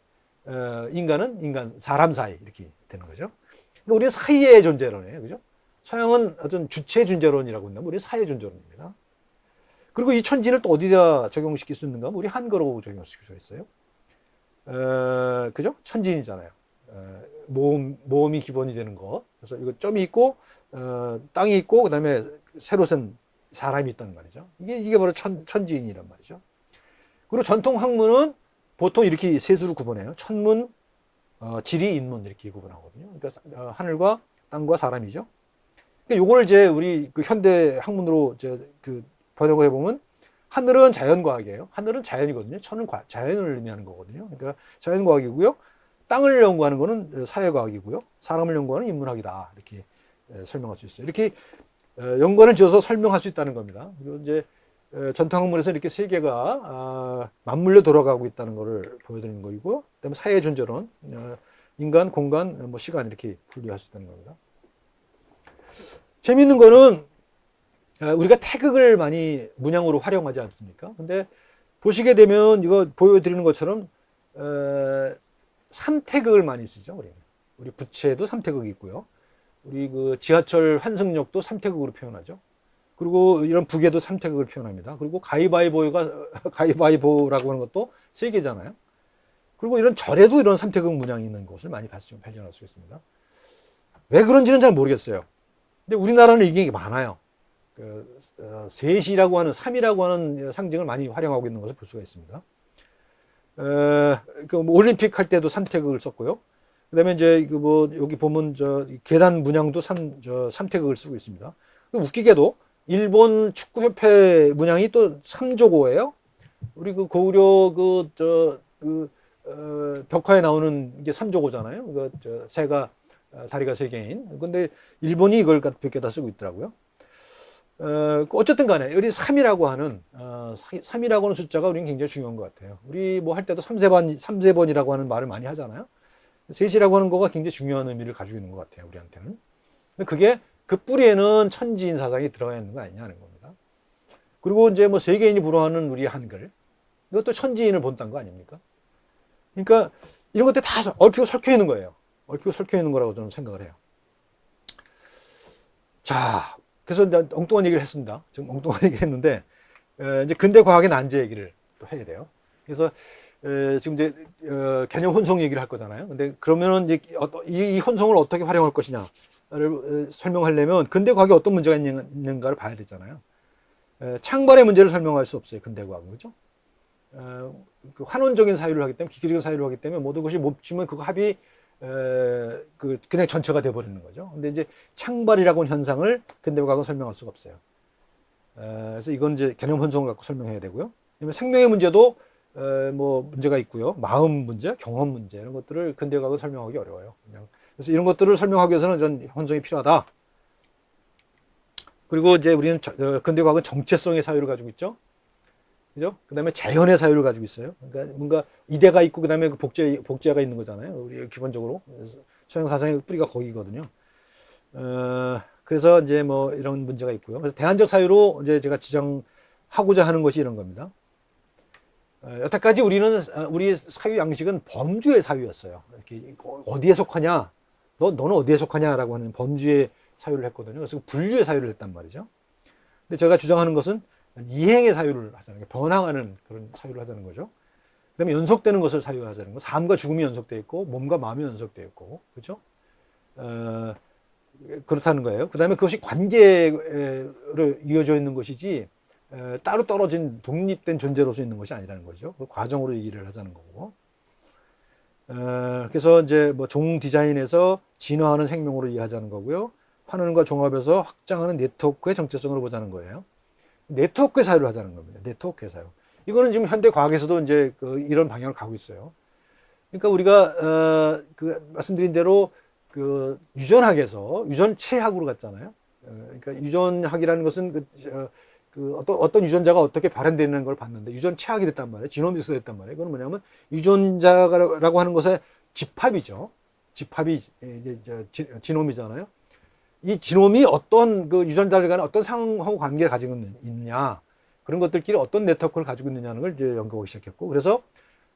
인간은 사람 사이, 이렇게 되는 거죠. 그러니까 우리는 사이의 존재론이에요. 그죠? 서양은 어떤 주체 존재론이라고 한다면 우리는 사회 존재론입니다. 그리고 이 천진을 또 어디다 적용시킬 수 있는가? 우리 한거로 적용시킬 수가 있어요. 그죠? 천진이잖아요. 모음이 기본이 되는 거. 그래서 이거 점이 있고, 땅이 있고, 그 다음에 새로 선 사람이 있다는 말이죠. 이게 바로 천진이란 말이죠. 그리고 전통 학문은 보통 이렇게 세 수로 구분해요. 천문, 지리, 인문 이렇게 구분하거든요. 그러니까 하늘과 땅과 사람이죠. 그러니까 요걸 이제 우리 그 현대 학문으로 그 번역을 해보면 하늘은 자연과학이에요. 하늘은 자연이거든요. 천은 자연을 의미하는 거거든요. 그러니까 자연과학이고요. 땅을 연구하는 거는 사회과학이고요. 사람을 연구하는 인문학이다. 이렇게 설명할 수 있어요. 이렇게 연관을 지어서 설명할 수 있다는 겁니다. 그리고 이제 전통학문에서 이렇게 세 개가 맞물려 돌아가고 있다는 것을 보여드리는 거이고요. 그다음에 사회 존재론, 인간, 공간, 뭐 시간 이렇게 분리할 수 있다는 겁니다. 재미있는 거는 우리가 태극을 많이 문양으로 활용하지 않습니까? 근데 보시게 되면 이거 보여드리는 것처럼 3태극을 많이 쓰죠. 우리 부채도 3태극이 있고요. 우리 그 지하철 환승역도 3태극으로 표현하죠. 그리고 이런 부계도 3태극을 표현합니다. 그리고 가위바위보라고 하는 것도 3개잖아요. 그리고 이런 절에도 이런 3태극 문양이 있는 곳을 많이 발견할 수 있습니다. 왜 그런지는 잘 모르겠어요. 근데 우리나라는 이게 많아요. 셋이라고 하는, 3이라고 하는 상징을 많이 활용하고 있는 것을 볼 수가 있습니다. 올림픽 할 때도 3태극을 썼고요. 그 다음에 이제 여기 보면 계단 문양도 3태극을 쓰고 있습니다. 웃기게도 일본 축구협회 문양이 또 3조고예요. 우리 그 고구려 벽화에 나오는 게 3조고잖아요. 새가 다리가 3개인. 근데 일본이 이걸 몇 개 다 쓰고 있더라고요. 어쨌든 간에 우리 3이라고 하는 3이라고 하는 숫자가 우리는 굉장히 중요한 것 같아요. 우리 뭐 할 때도 3세번이라고 하는 말을 많이 하잖아요. 셋이라고 하는 거가 굉장히 중요한 의미를 가지고 있는 것 같아요. 우리한테는. 그게 그 뿌리에는 천지인 사상이 들어가 있는 거 아니냐는 겁니다. 그리고 이제 뭐 세계인이 불어하는 우리 한글, 이것도 천지인을 본딴 거 아닙니까? 그러니까 이런 것들 다 얽히고 설켜 있는 거예요. 얽히고 설켜 있는 거라고 저는 생각을 해요. 자, 그래서 이제 엉뚱한 얘기를 했습니다. 지금 엉뚱한 얘기를 했는데, 이제 근대 과학의 난제 얘기를 또 해야 돼요. 그래서 지금 이제 개념 혼성 얘기를 할 거잖아요. 근데 그러면은 이제 이 혼성을 어떻게 활용할 것이냐를 설명하려면 근대 과학에 어떤 문제가 있는가를 봐야 되잖아요. 창발의 문제를 설명할 수 없어요. 근대 과학은. 그죠? 그 환원적인 사유를 하기 때문에, 기계적인 사유를 하기 때문에 모든 것이 멈추면 그거 합이 그냥 전체가 돼버리는 거죠. 근데 이제 창발이라고 하는 현상을 근대 과학은 설명할 수가 없어요. 그래서 이건 이제 개념 혼성을 갖고 설명해야 되고요. 생명의 문제도 뭐 문제가 있고요. 마음 문제, 경험 문제 이런 것들을 근대 과학은 설명하기 어려워요. 그래서 이런 것들을 설명하기 위해서는 이런 혼성이 필요하다. 그리고 이제 우리는 근대 과학은 정체성의 사유를 가지고 있죠. 그죠? 그 다음에 자연의 사유를 가지고 있어요. 그러니까 뭔가 이데가 있고, 그 다음에 그 복제가 있는 거잖아요. 우리 기본적으로. 서양 사상의 뿌리가 거기거든요. 그래서 이제 뭐 이런 문제가 있고요. 그래서 대안적 사유로 이제 제가 지정하고자 하는 것이 이런 겁니다. 여태까지 우리 사유 양식은 범주의 사유였어요. 이렇게 어디에 속하냐? 너는 어디에 속하냐라고 하는 범주의 사유를 했거든요. 그래서 분류의 사유를 했단 말이죠. 근데 제가 주장하는 것은 이행의 사유를 하자는 게 변화하는 그런 사유를 하자는 거죠. 그다음에 연속되는 것을 사유하자는 거. 삶과 죽음이 연속되어 있고 몸과 마음이 연속되어 있고, 그렇죠? 그렇다는 거예요. 그다음에 그것이 관계로 이어져 있는 것이지 따로 떨어진 독립된 존재로서 있는 것이 아니라는 거죠. 그 과정으로 얘기를 하자는 거고. 그래서 이제 뭐 종 디자인에서 진화하는 생명으로 이해하자는 거고요. 환원과 종합에서 확장하는 네트워크의 정체성으로 보자는 거예요. 네트워크의 사유를 하자는 겁니다. 네트워크의 사유. 이거는 지금 현대 과학에서도 이제 이런 방향을 가고 있어요. 그러니까 우리가 말씀드린 대로 유전학에서 유전체학으로 갔잖아요. 그러니까 유전학이라는 것은 어떤 유전자가 어떻게 발현되는 걸 봤는데 유전체학이 됐단 말이에요. 지노믹스가 됐단 말이에요. 그건 뭐냐면 유전자라고 하는 것의 집합이죠. 집합이 지놈이잖아요. 이 지놈이 어떤 유전자들 간에 어떤 상호 관계를 가지고 있느냐, 그런 것들끼리 어떤 네트워크를 가지고 있느냐는 걸 이제 연구하기 시작했고, 그래서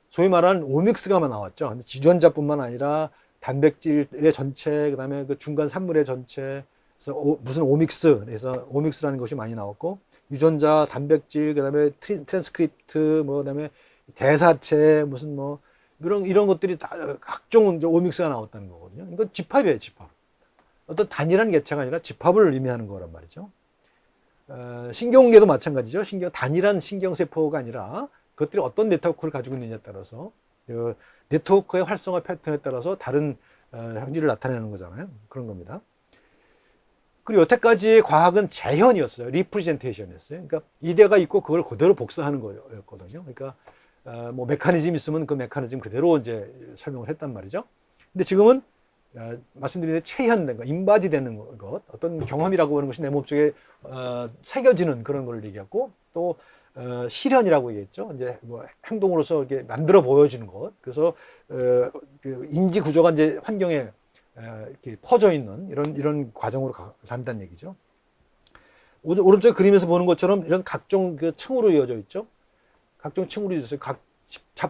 소위 말하는 오믹스가 나왔죠. 유전자뿐만 아니라 단백질의 전체, 그다음에 그 중간 산물의 전체, 그래서 무슨 오믹스, 그래서 오믹스라는 것이 많이 나왔고, 유전자, 단백질, 그다음에 트랜스크립트, 뭐 그다음에 대사체, 무슨 뭐 이런 것들이 다 각종 이제 오믹스가 나왔다는 거거든요. 이건 집합이에요, 집합. 어떤 단일한 개체가 아니라 집합을 의미하는 거란 말이죠. 신경계도 마찬가지죠. 단일한 신경세포가 아니라 그것들이 어떤 네트워크를 가지고 있느냐에 따라서 그 네트워크의 활성화 패턴에 따라서 다른 형질을 나타내는 거잖아요. 그런 겁니다. 그리고 여태까지의 과학은 재현이었어요. 리프레젠테이션이었어요. 그러니까 이데가 있고 그걸 그대로 복사하는 거였거든요. 그러니까 뭐 메커니즘 있으면 그 메커니즘 그대로 이제 설명을 했단 말이죠. 근데 지금은 말씀드린 체현된 거, 인바디되는 것, 어떤 경험이라고 하는 것이 내 몸속에 새겨지는 그런 걸 얘기하고, 또 실현이라고 얘기했죠. 이제 뭐 행동으로서 이렇게 만들어 보여지는 것. 그래서 그 인지 구조가 이제 환경에 이렇게 퍼져 있는 이런 과정으로 간다는 얘기죠. 오른쪽 그림에서 보는 것처럼 이런 각종 그 층으로 이어져 있죠. 각종 층으로 이어져 있어요. 각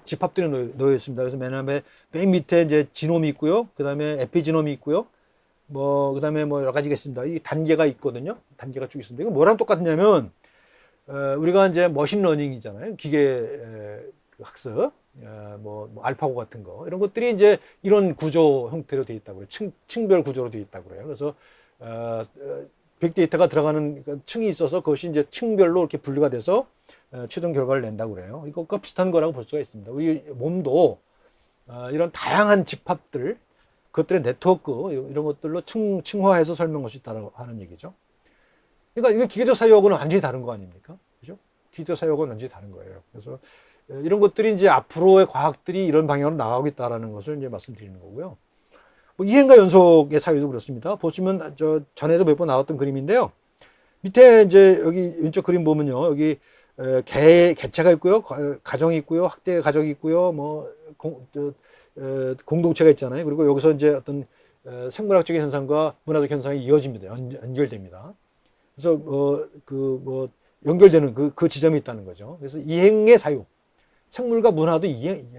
집합들이 놓여 있습니다. 그래서 맨 밑에 이제 지놈이 있고요. 그 다음에 에피지놈이 있고요. 그 다음에 뭐 여러 가지가 있습니다. 이 단계가 있거든요. 단계가 쭉 있습니다. 이거 뭐랑 똑같냐면, 우리가 이제 머신러닝이잖아요. 기계 학습, 뭐 알파고 같은 거. 이런 것들이 이제 이런 구조 형태로 되어 있다고 그래요. 층별 구조로 되어 있다고 그래요. 그래서, 빅데이터가 들어가는 층이 있어서 그것이 이제 층별로 이렇게 분류가 돼서 최종 결과를 낸다고 그래요. 이것과 비슷한 거라고 볼 수가 있습니다. 우리 몸도 이런 다양한 집합들, 그것들의 네트워크 이런 것들로 층화해서 설명할 수 있다고 하는 얘기죠. 그러니까 이거 기계적 사유하고는 완전히 다른 거 아닙니까? 그죠? 기계적 사유하고는 완전히 다른 거예요. 그래서 이런 것들이 이제 앞으로의 과학들이 이런 방향으로 나가고 있다는 것을 이제 말씀드리는 거고요. 뭐 이행과 연속의 사유도 그렇습니다. 보시면 전에도 몇 번 나왔던 그림인데요. 밑에 이제 여기 왼쪽 그림 보면요. 여기 개체가 있고요. 가정이 있고요. 학대 가정이 있고요. 뭐 공동체가 있잖아요. 그리고 여기서 이제 어떤 생물학적인 현상과 문화적 현상이 이어집니다. 연결됩니다. 그래서 연결되는 그 지점이 있다는 거죠. 그래서 이행의 사유. 생물과 문화도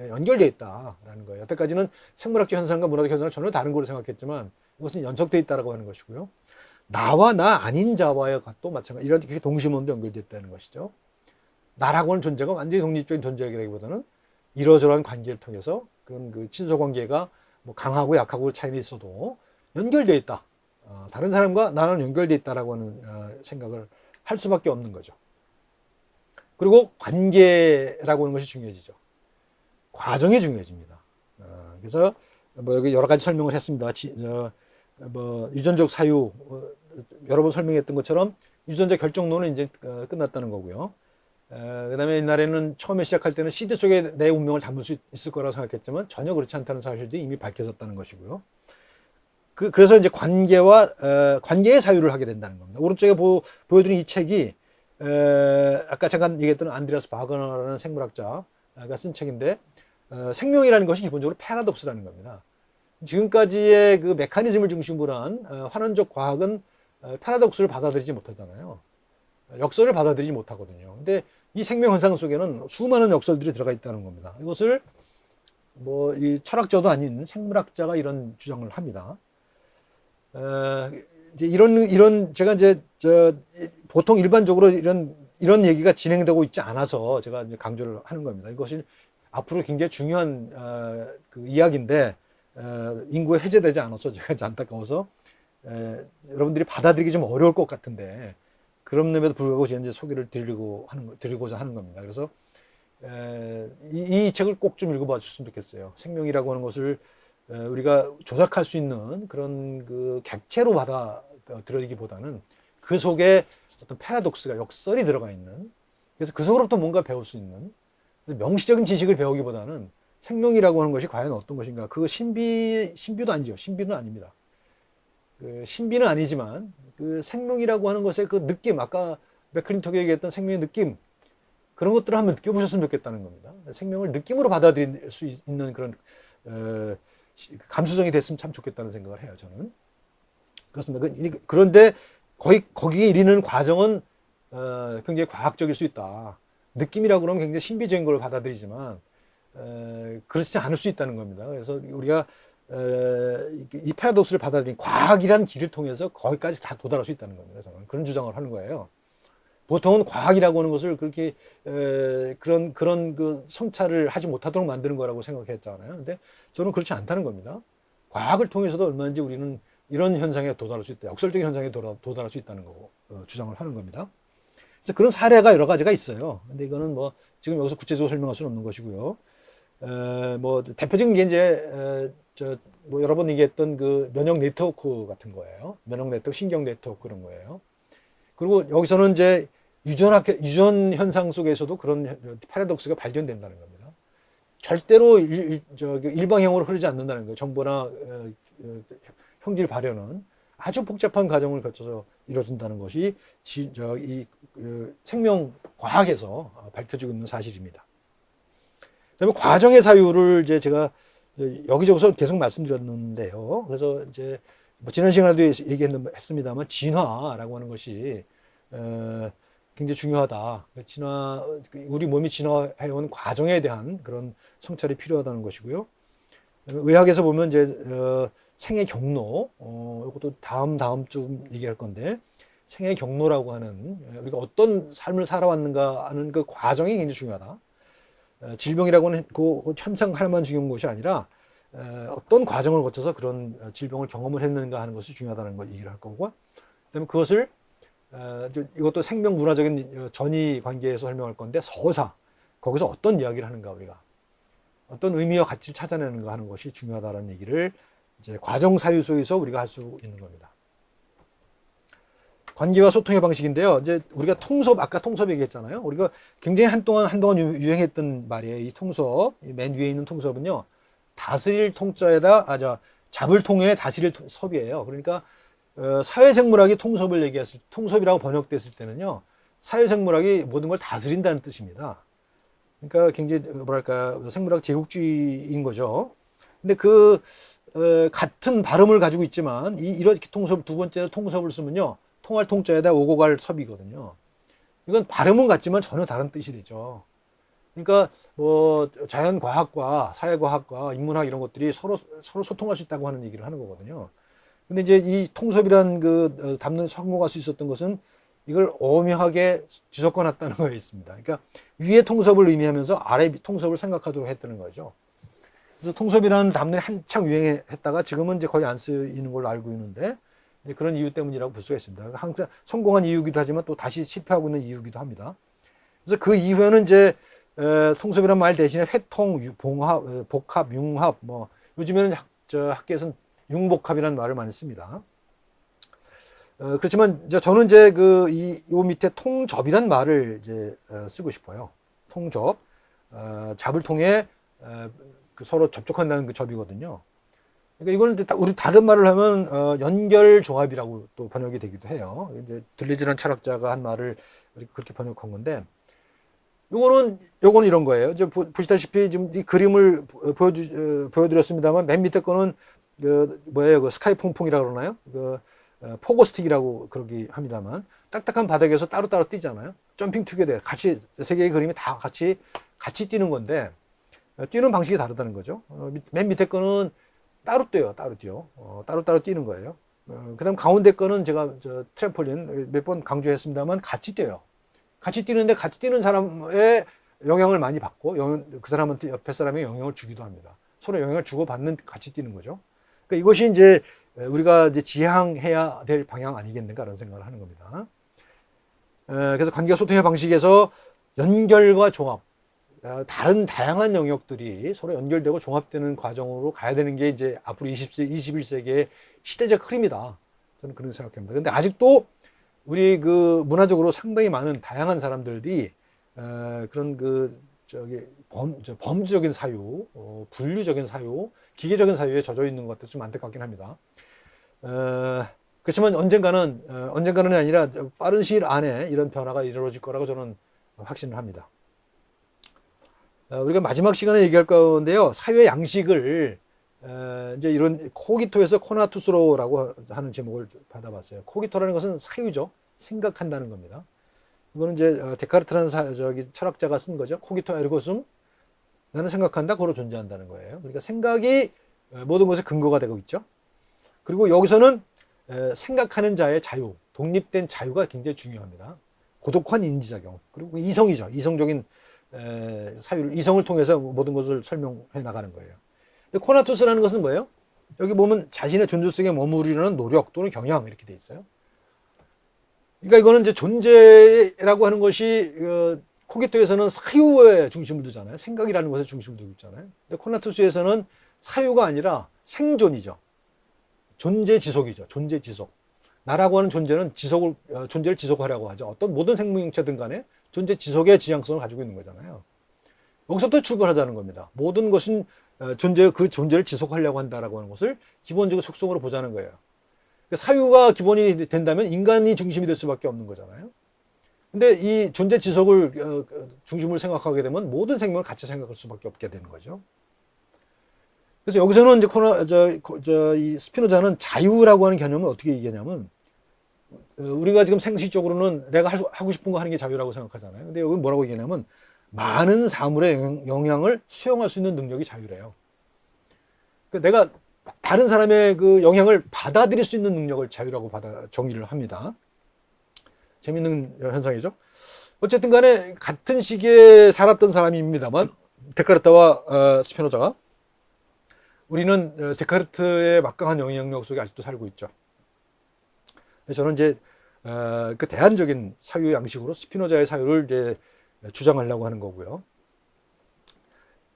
연결되어 있다라는 거예요. 여태까지는 생물학적 현상과 문화적 현상은 전혀 다른 거로 생각했지만 이것은 연속되어 있다라고 하는 것이고요. 나와 나 아닌 자와의 것도 마찬가지. 이런 게 동심원도 연결되어 있다는 것이죠. 나라고 하는 존재가 완전히 독립적인 존재이기보다는 이러저러한 관계를 통해서 그런 그 친소 관계가 뭐 강하고 약하고 차이는 있어도 연결되어 있다. 다른 사람과 나는 연결되어 있다라고 하는 생각을 할 수밖에 없는 거죠. 그리고 관계라고 하는 것이 중요해지죠. 과정이 중요해집니다. 그래서 뭐 여기 여러 가지 설명을 했습니다. 뭐 유전적 사유 여러 번 설명했던 것처럼 유전자 결정론은 이제 끝났다는 거고요. 그다음에 옛날에는 처음에 시작할 때는 시드 속에 내 운명을 담을 수 있을 거라고 생각했지만 전혀 그렇지 않다는 사실도 이미 밝혀졌다는 것이고요. 그래서 이제 관계의 사유를 하게 된다는 겁니다. 오른쪽에 보여드린 이 책이 아까 잠깐 얘기했던 안드레아스 바그너라는 생물학자가 쓴 책인데 생명이라는 것이 기본적으로 패러독스라는 겁니다. 지금까지의 그 메커니즘을 중심으로 한 환원적 과학은 패러독스를 받아들이지 못하잖아요. 역설을 받아들이지 못하거든요. 근데 이 생명 현상 속에는 수많은 역설들이 들어가 있다는 겁니다. 이것을 뭐 이 철학자도 아닌 생물학자가 이런 주장을 합니다. 이제 이런 제가 이제 보통 일반적으로 이런 얘기가 진행되고 있지 않아서 제가 이제 강조를 하는 겁니다. 이것이 앞으로 굉장히 중요한 그 이야기인데 인구가 해제되지 않아서 제가 이제 안타까워서 여러분들이 받아들이기 좀 어려울 것 같은데 그럼에도 불구하고 제가 이제 소개를 드리고자 하는 겁니다. 그래서 이 책을 꼭 좀 읽어봐 주셨으면 좋겠어요. 생명이라고 하는 것을 우리가 조작할 수 있는 그런 그 객체로 받아들이기보다는 그 속에 어떤 패러독스가 역설이 들어가 있는, 그래서 그 속으로부터 뭔가 배울 수 있는, 그래서 명시적인 지식을 배우기보다는 생명이라고 하는 것이 과연 어떤 것인가. 그거 신비도 아니죠. 신비는 아닙니다. 그 신비는 아니지만 그 생명이라고 하는 것의 그 느낌, 아까 맥클린톡이 얘기했던 생명의 느낌, 그런 것들을 한번 느껴보셨으면 좋겠다는 겁니다. 생명을 느낌으로 받아들일 수 있는 그런 감수성이 됐으면 참 좋겠다는 생각을 해요, 저는. 그렇습니다. 그런데 거기에 이르는 과정은 굉장히 과학적일 수 있다. 느낌이라고 그러면 굉장히 신비적인 걸 받아들이지만 그렇지 않을 수 있다는 겁니다. 그래서 우리가 이 패러독스를 받아들인 과학이라는 길을 통해서 거기까지 다 도달할 수 있다는 겁니다. 저는 그런 주장을 하는 거예요. 보통은 과학이라고 하는 것을 그렇게 그런 그 성찰을 하지 못하도록 만드는 거라고 생각했잖아요. 근데 저는 그렇지 않다는 겁니다. 과학을 통해서도 얼마든지 우리는 이런 현상에 도달할 수 있다. 역설적인 현상에 도달할 수 있다는 거고 주장을 하는 겁니다. 그래서 그런 사례가 여러 가지가 있어요. 근데 이거는 뭐 지금 여기서 구체적으로 설명할 수는 없는 것이고요. 뭐 대표적인 게 이제 뭐 여러 번 얘기했던 그 면역 네트워크 같은 거예요. 면역 네트워크, 신경 네트워크 그런 거예요. 그리고 여기서는 이제 유전 현상 속에서도 그런 패러독스가 발견된다는 겁니다. 절대로 일방향으로 흐르지 않는다는 거예요. 정보나 형질 발현은 아주 복잡한 과정을 거쳐서 이루어진다는 것이 생명 과학에서 밝혀지고 있는 사실입니다. 그다음에 과정의 사유를 이제 제가 여기저기서 계속 말씀드렸는데요. 그래서 이제 뭐 지난 시간에도 얘기했습니다만 진화라고 하는 것이 굉장히 중요하다. 우리 몸이 진화해온 과정에 대한 그런 성찰이 필요하다는 것이고요. 의학에서 보면 이제 생애 경로, 이것도 다음 주 얘기할 건데 생애 경로라고 하는 우리가 어떤 삶을 살아왔는가 하는 그 과정이 굉장히 중요하다. 질병이라고 하는 그 현상 하나만 중요한 것이 아니라 어떤 과정을 거쳐서 그런 질병을 경험을 했는가 하는 것이 중요하다는 걸 얘기를 할 거고, 그다음에 그것을 이것도 생명 문화적인 전이 관계에서 설명할 건데 서사, 거기서 어떤 이야기를 하는가, 우리가 어떤 의미와 가치를 찾아내는가 하는 것이 중요하다는 얘기를 이제 과정 사유 속에서 우리가 할 수 있는 겁니다. 관계와 소통의 방식인데요. 이제 우리가 아까 통섭 얘기했잖아요. 우리가 굉장히 한동안 유행했던 말이에요. 이 통섭, 맨 위에 있는 통섭은요, 다스릴 통자에다 잡을 통에 다스릴 섭이에요. 그러니까 사회생물학이 통섭이라고 번역됐을 때는요, 사회생물학이 모든 걸 다스린다는 뜻입니다. 그러니까 굉장히 뭐랄까 생물학 제국주의인 거죠. 근데 같은 발음을 가지고 있지만 이렇게 두 번째 통섭을 쓰면요, 통할 통자에다 오고 갈 섭이거든요. 이건 발음은 같지만 전혀 다른 뜻이 되죠. 그러니까 뭐 자연과학과 사회과학과 인문학 이런 것들이 서로 소통할 수 있다고 하는 얘기를 하는 거거든요. 근데 이제 이 통섭이라는 담는 성공할 수 있었던 것은 이걸 오묘하게 뒤섞어 놨다는 거에 있습니다. 그러니까 위에 통섭을 의미하면서 아래 통섭을 생각하도록 했다는 거죠. 그래서 통섭이라는 담론이 한창 유행했다가 지금은 이제 거의 안 쓰이는 걸로 알고 있는데, 그런 이유 때문이라고 볼 수가 있습니다. 항상 성공한 이유기도 하지만 또 다시 실패하고 있는 이유기도 합니다. 그래서 그 이후에는 이제 통섭이라는 말 대신에 회통, 복합, 융합, 뭐 요즘에는 학계에서는 융복합이라는 말을 많이 씁니다. 그렇지만 저는 이제 요 밑에 통접이라는 말을 이제 쓰고 싶어요. 통접, 잡을 통해 서로 접촉한다는 그 접이거든요. 그러니까 이거는 우리 다른 말을 하면 연결종합이라고 또 번역이 되기도 해요. 이제 들리지는 철학자가 한 말을 그렇게 번역한 건데, 요거는 이런 거예요. 이제 보시다시피 지금 이 그림을 보여드렸습니다만, 맨 밑에 거는 뭐예요? 스카이 퐁퐁이라고 그러나요? 포고스틱이라고 그러기 합니다만, 딱딱한 바닥에서 따로따로 뛰잖아요. 점핑 투게더, 같이 세 개의 그림이 다 같이 뛰는 건데, 뛰는 방식이 다르다는 거죠. 맨 밑에 거는 따로 뛰어요. 따로 뛰는 거예요. 그 다음 가운데 거는 제가 트램폴린 몇 번 강조했습니다만 같이 뛰어요. 같이 뛰는데 같이 뛰는 사람의 영향을 많이 받고 그 사람한테 옆에 사람의 영향을 주기도 합니다. 서로 영향을 주고받는 같이 뛰는 거죠. 그러니까 이것이 이제 우리가 이제 지향해야 될 방향 아니겠는가라는 생각을 하는 겁니다. 그래서 관계와 소통의 방식에서 연결과 종합, 다양한 영역들이 서로 연결되고 종합되는 과정으로 가야 되는 게 이제 앞으로 21세기의 시대적 흐름이다. 저는 그런 생각합니다. 근데 아직도 우리 문화적으로 상당히 많은 다양한 사람들이 그런 범주적인 사유, 분류적인 사유, 기계적인 사유에 젖어 있는 것 같아서 좀 안타깝긴 합니다. 그렇지만 언젠가는 아니라 빠른 시일 안에 이런 변화가 이루어질 거라고 저는 확신을 합니다. 우리가 마지막 시간에 얘기할 건데요. 사유의 양식을 이제 이런 코기토에서 코나투스로라고 하는 제목을 받아봤어요. 코기토라는 것은 사유죠. 생각한다는 겁니다. 이거는 이제 데카르트라는 철학자가 쓴 거죠. 코기토 에르고 숨, 나는 생각한다, 고로 존재한다는 거예요. 그러니까 생각이 모든 것의 근거가 되고 있죠. 그리고 여기서는 생각하는 자의 자유, 독립된 자유가 굉장히 중요합니다. 고독한 인지작용, 그리고 이성이죠. 이성적인 사유를, 이성을 통해서 모든 것을 설명해 나가는 거예요. 코나투스라는 것은 뭐예요? 여기 보면 자신의 존재 속에 머무르려는 노력 또는 경향 이렇게 돼 있어요. 그러니까 이거는 이제 존재라고 하는 것이 코기토에서는 사유에 중심을 두잖아요. 생각이라는 것에 중심을 두고 있잖아요. 근데 코나투스에서는 사유가 아니라 생존이죠. 존재 지속이죠. 존재 지속. 나라고 하는 존재는 존재를 지속하려고 하죠. 어떤 모든 생명체든 간에 존재 지속의 지향성을 가지고 있는 거잖아요. 여기서부터 출발하자는 겁니다. 모든 것은 그 존재를 지속하려고 한다라고 하는 것을 기본적으로 속성으로 보자는 거예요. 그러니까 사유가 기본이 된다면 인간이 중심이 될 수밖에 없는 거잖아요. 근데 이 존재 지속을 중심으로 생각하게 되면 모든 생명을 같이 생각할 수밖에 없게 되는 거죠. 그래서 여기서는 이제 이 스피노자는 자유라고 하는 개념을 어떻게 얘기하냐면, 우리가 지금 생식적으로는 내가 하고 싶은 거 하는 게 자유라고 생각하잖아요. 근데 여기 뭐라고 얘기하냐면 많은 사물의 영향을 수용할 수 있는 능력이 자유래요. 그러니까 내가 다른 사람의 그 영향을 받아들일 수 있는 능력을 자유라고 정의를 합니다. 재밌는 현상이죠. 어쨌든 간에 같은 시기에 살았던 사람입니다만, 데카르트와 스피노자가, 우리는 데카르트의 막강한 영향력 속에 아직도 살고 있죠. 저는 이제 그 대안적인 사유 양식으로 스피노자의 사유를 이제 주장하려고 하는 거고요.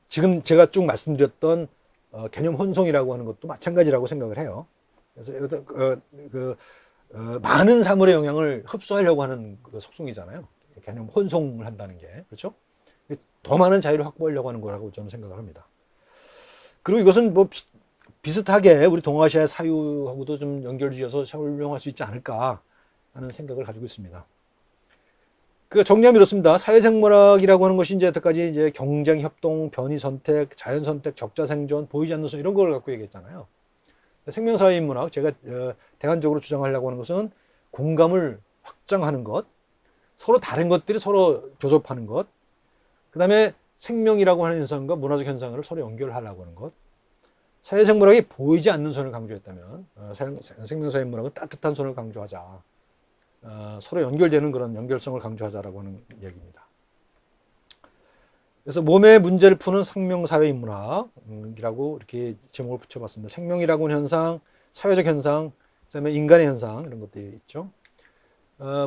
지금 제가 쭉 말씀드렸던 개념 혼성이라고 하는 것도 마찬가지라고 생각을 해요. 그래서 많은 사물의 영향을 흡수하려고 하는 그 속성이잖아요. 개념 혼성을 한다는 게, 그렇죠? 더 많은 자유를 확보하려고 하는 거라고 저는 생각을 합니다. 그리고 이것은 뭐 비슷하게 우리 동아시아의 사유하고도 좀 연결지어서 설명할 수 있지 않을까 하는 생각을 가지고 있습니다. 그 정리하면 이렇습니다. 사회생물학이라고 하는 것이 이제 여태까지 이제 경쟁, 협동, 변이 선택, 자연 선택, 적자 생존, 보이지 않는 선 이런 걸 갖고 얘기했잖아요. 생명사회 인문학, 제가 대안적으로 주장하려고 하는 것은 공감을 확장하는 것, 서로 다른 것들이 서로 교접하는 것, 그 다음에 생명이라고 하는 현상과 문화적 현상을 서로 연결하려고 하는 것, 사회생물학이 보이지 않는 선을 강조했다면 생명사회 인문학은 따뜻한 선을 강조하자, 서로 연결되는 그런 연결성을 강조하자라고 하는 얘기입니다. 그래서 몸의 문제를 푸는 생명사회 인문학이라고 이렇게 제목을 붙여봤습니다. 생명이라고 하는 현상, 사회적 현상, 그다음에 인간의 현상 이런 것들이 있죠.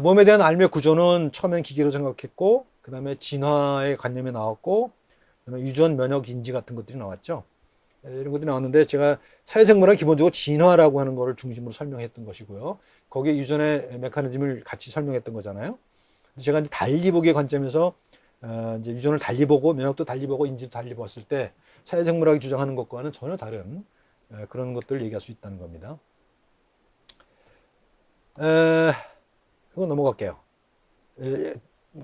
몸에 대한 알매 구조는 처음엔 기계로 생각했고, 그 다음에 진화의 관념이 나왔고, 그다음에 유전, 면역, 인지 같은 것들이 나왔죠. 이런 것들이 나왔는데, 제가 사회생물학은 기본적으로 진화라고 하는 것을 중심으로 설명했던 것이고요. 거기에 유전의 메커니즘을 같이 설명했던 거잖아요. 제가 이제 달리 보기의 관점에서 이제 유전을 달리 보고, 면역도 달리 보고, 인지도 달리 봤을 때 사회생물학이 주장하는 것과는 전혀 다른 그런 것들을 얘기할 수 있다는 겁니다. 이거 넘어갈게요.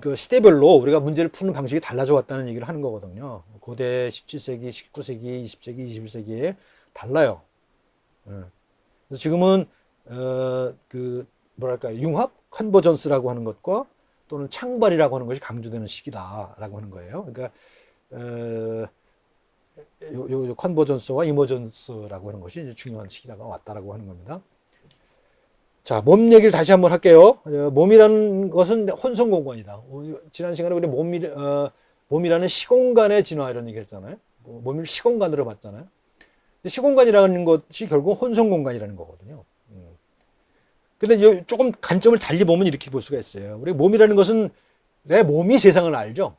그 시대별로 우리가 문제를 푸는 방식이 달라져 왔다는 얘기를 하는 거거든요. 고대 17세기, 19세기, 20세기, 21세기에 달라요. 그래서 지금은 그 뭐랄까 융합, 컨버전스라고 하는 것과 또는 창발이라고 하는 것이 강조되는 시기다라고 하는 거예요. 그러니까 요 컨버전스와 이머전스라고 하는 것이 이제 중요한 시기가 왔다라고 하는 겁니다. 자, 몸 얘기를 다시 한번 할게요. 몸이라는 것은 혼성 공간이다. 지난 시간에 우리 몸이라는 시공간의 진화 이런 얘기 했잖아요. 몸을 시공간으로 봤잖아요. 시공간이라는 것이 결국 혼성 공간이라는 거거든요. 근데 조금 관점을 달리 보면 이렇게 볼 수가 있어요. 우리 몸이라는 것은 내 몸이 세상을 알죠.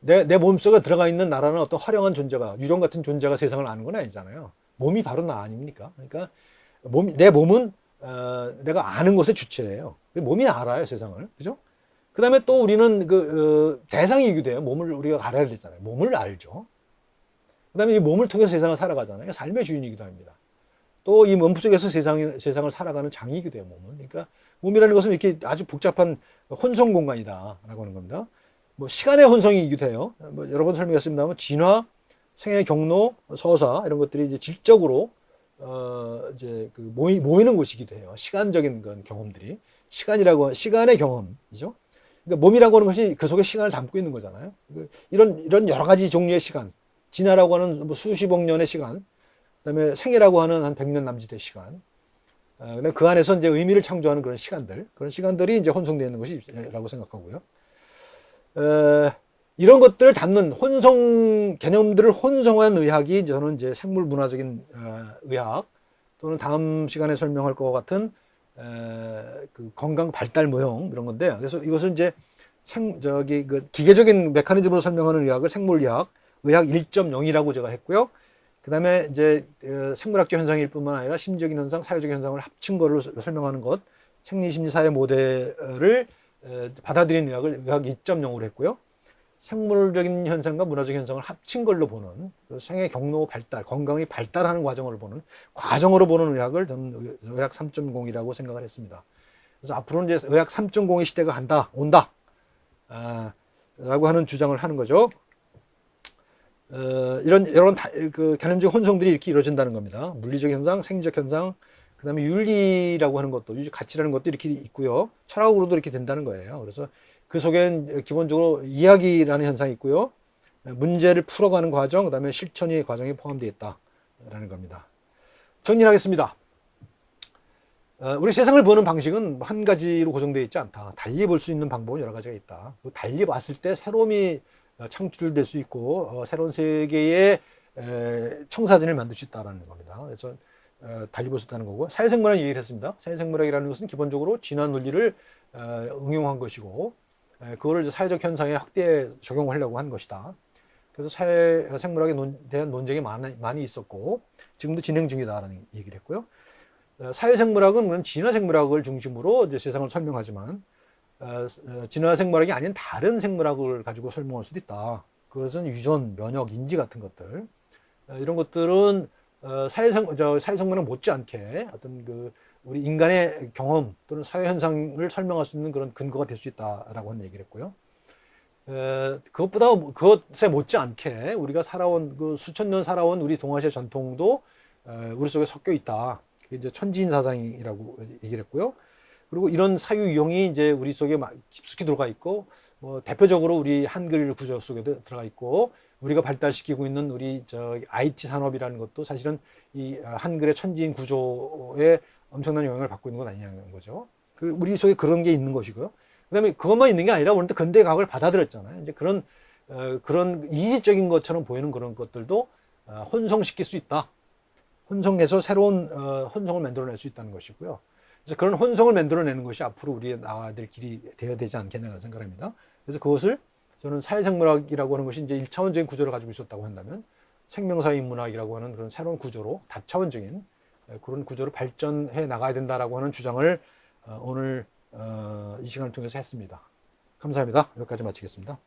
내 몸속에 들어가 있는 나라는 어떤 화려한 존재가, 유령 같은 존재가 세상을 아는 건 아니잖아요. 몸이 바로 나 아닙니까? 그러니까 내 몸은 내가 아는 것의 주체예요. 몸이 알아요, 세상을. 그죠? 그 다음에 또 우리는 대상이기도 해요. 몸을 우리가 알아야 되잖아요. 몸을 알죠. 그 다음에 이 몸을 통해서 세상을 살아가잖아요. 삶의 주인이기도 합니다. 또 이 몸 속에서 세상을 살아가는 장이기도 해요, 몸은. 그러니까 몸이라는 것은 이렇게 아주 복잡한 혼성 공간이다라고 하는 겁니다. 뭐 시간의 혼성이기도 해요. 뭐 여러 번 설명했습니다만 진화, 생애 경로, 서사 이런 것들이 이제 질적으로 이제 모이는 곳이기도 해요. 시간적인 그런 경험들이 시간의 경험이죠. 그러니까 몸이라고 하는 것이 그 속에 시간을 담고 있는 거잖아요. 이런 여러 가지 종류의 시간, 진화라고 하는 뭐 수십억 년의 시간, 그다음에 생애라고 하는 한 100년 남짓의 시간, 그다음에 그 안에서 이제 의미를 창조하는 그런 시간들이 이제 혼성되어 있는 것이라고 생각하고요. 이런 것들을 담는 개념들을 혼성한 의학이 이제 저는 이제 생물 문화적인 의학, 또는 다음 시간에 설명할 것 같은 그 건강 발달 모형 이런 건데, 그래서 이것을 이제 그 기계적인 메커니즘으로 설명하는 의학을 생물의학, 의학 1.0이라고 제가 했고요. 그 다음에 이제 생물학적 현상일 뿐만 아니라 심리적인 현상, 사회적 현상을 합친 거를 설명하는 것, 생리심리사회 모델을 받아들인 의학을 의학 2.0으로 했고요. 생물적인 현상과 문화적 현상을 합친 걸로 보는, 생의 경로 발달, 건강이 발달하는 과정으로 보는 의학을 저는 의학 3.0이라고 생각을 했습니다. 그래서 앞으로는 이제 의학 3.0의 시대가 온다, 라고 하는 주장을 하는 거죠. 이런 그 개념적 혼성들이 이렇게 이루어진다는 겁니다. 물리적 현상, 생리적 현상, 그 다음에 윤리라고 하는 것도, 가치라는 것도 이렇게 있고요. 철학으로도 이렇게 된다는 거예요. 그래서 그 속엔 기본적으로 이야기라는 현상이 있고요. 문제를 풀어가는 과정, 그 다음에 실천의 과정이 포함되어 있다라는 겁니다. 정리하겠습니다. 우리 세상을 보는 방식은 한 가지로 고정되어 있지 않다. 달리 볼 수 있는 방법은 여러 가지가 있다. 달리 봤을 때 새로움이 창출될 수 있고, 새로운 세계의 청사진을 만들 수 있다는 겁니다. 그래서 달리 볼 수 있다는 거고, 사회생물학 얘기를 했습니다. 사회생물학이라는 것은 기본적으로 진화 논리를 응용한 것이고, 그거를 이제 사회적 현상에 확대 적용하려고 한 것이다. 그래서 사회생물학에 대한 논쟁이 많이 있었고, 지금도 진행 중이다라는 얘기를 했고요. 사회생물학은 진화생물학을 중심으로 이제 세상을 설명하지만, 진화생물학이 아닌 다른 생물학을 가지고 설명할 수도 있다. 그것은 유전, 면역, 인지 같은 것들, 이런 것들은 사회생물학 못지않게 어떤 그 우리 인간의 경험 또는 사회 현상을 설명할 수 있는 그런 근거가 될 수 있다라고 하는 얘기를 했고요. 그것에 못지않게 우리가 그 수천 년 살아온 우리 동아시아 전통도 우리 속에 섞여 있다. 그게 이제 천지인 사상이라고 얘기를 했고요. 그리고 이런 사유 유형이 이제 우리 속에 깊숙이 들어가 있고, 뭐 대표적으로 우리 한글 구조 속에도 들어가 있고, 우리가 발달시키고 있는 우리 IT 산업이라는 것도 사실은 이 한글의 천지인 구조에 엄청난 영향을 받고 있는 건 아니냐는 거죠. 우리 속에 그런 게 있는 것이고요. 그다음에 그것만 있는 게 아니라 우리는 또 근대 과학을 받아들였잖아요. 이제 그런 이지적인 것처럼 보이는 그런 것들도 혼성시킬 수 있다. 혼성해서 새로운 혼성을 만들어낼 수 있다는 것이고요. 그래서 그런 혼성을 만들어내는 것이 앞으로 우리의 나아야 될 길이 되어야 되지 않겠나 생각합니다. 그래서 그것을 저는 사회생물학이라고 하는 것이 이제 1차원적인 구조를 가지고 있었다고 한다면, 생명사회 인문학이라고 하는 그런 새로운 구조로 다차원적인 그런 구조로 발전해 나가야 된다라고 하는 주장을 오늘 이 시간을 통해서 했습니다. 감사합니다. 여기까지 마치겠습니다.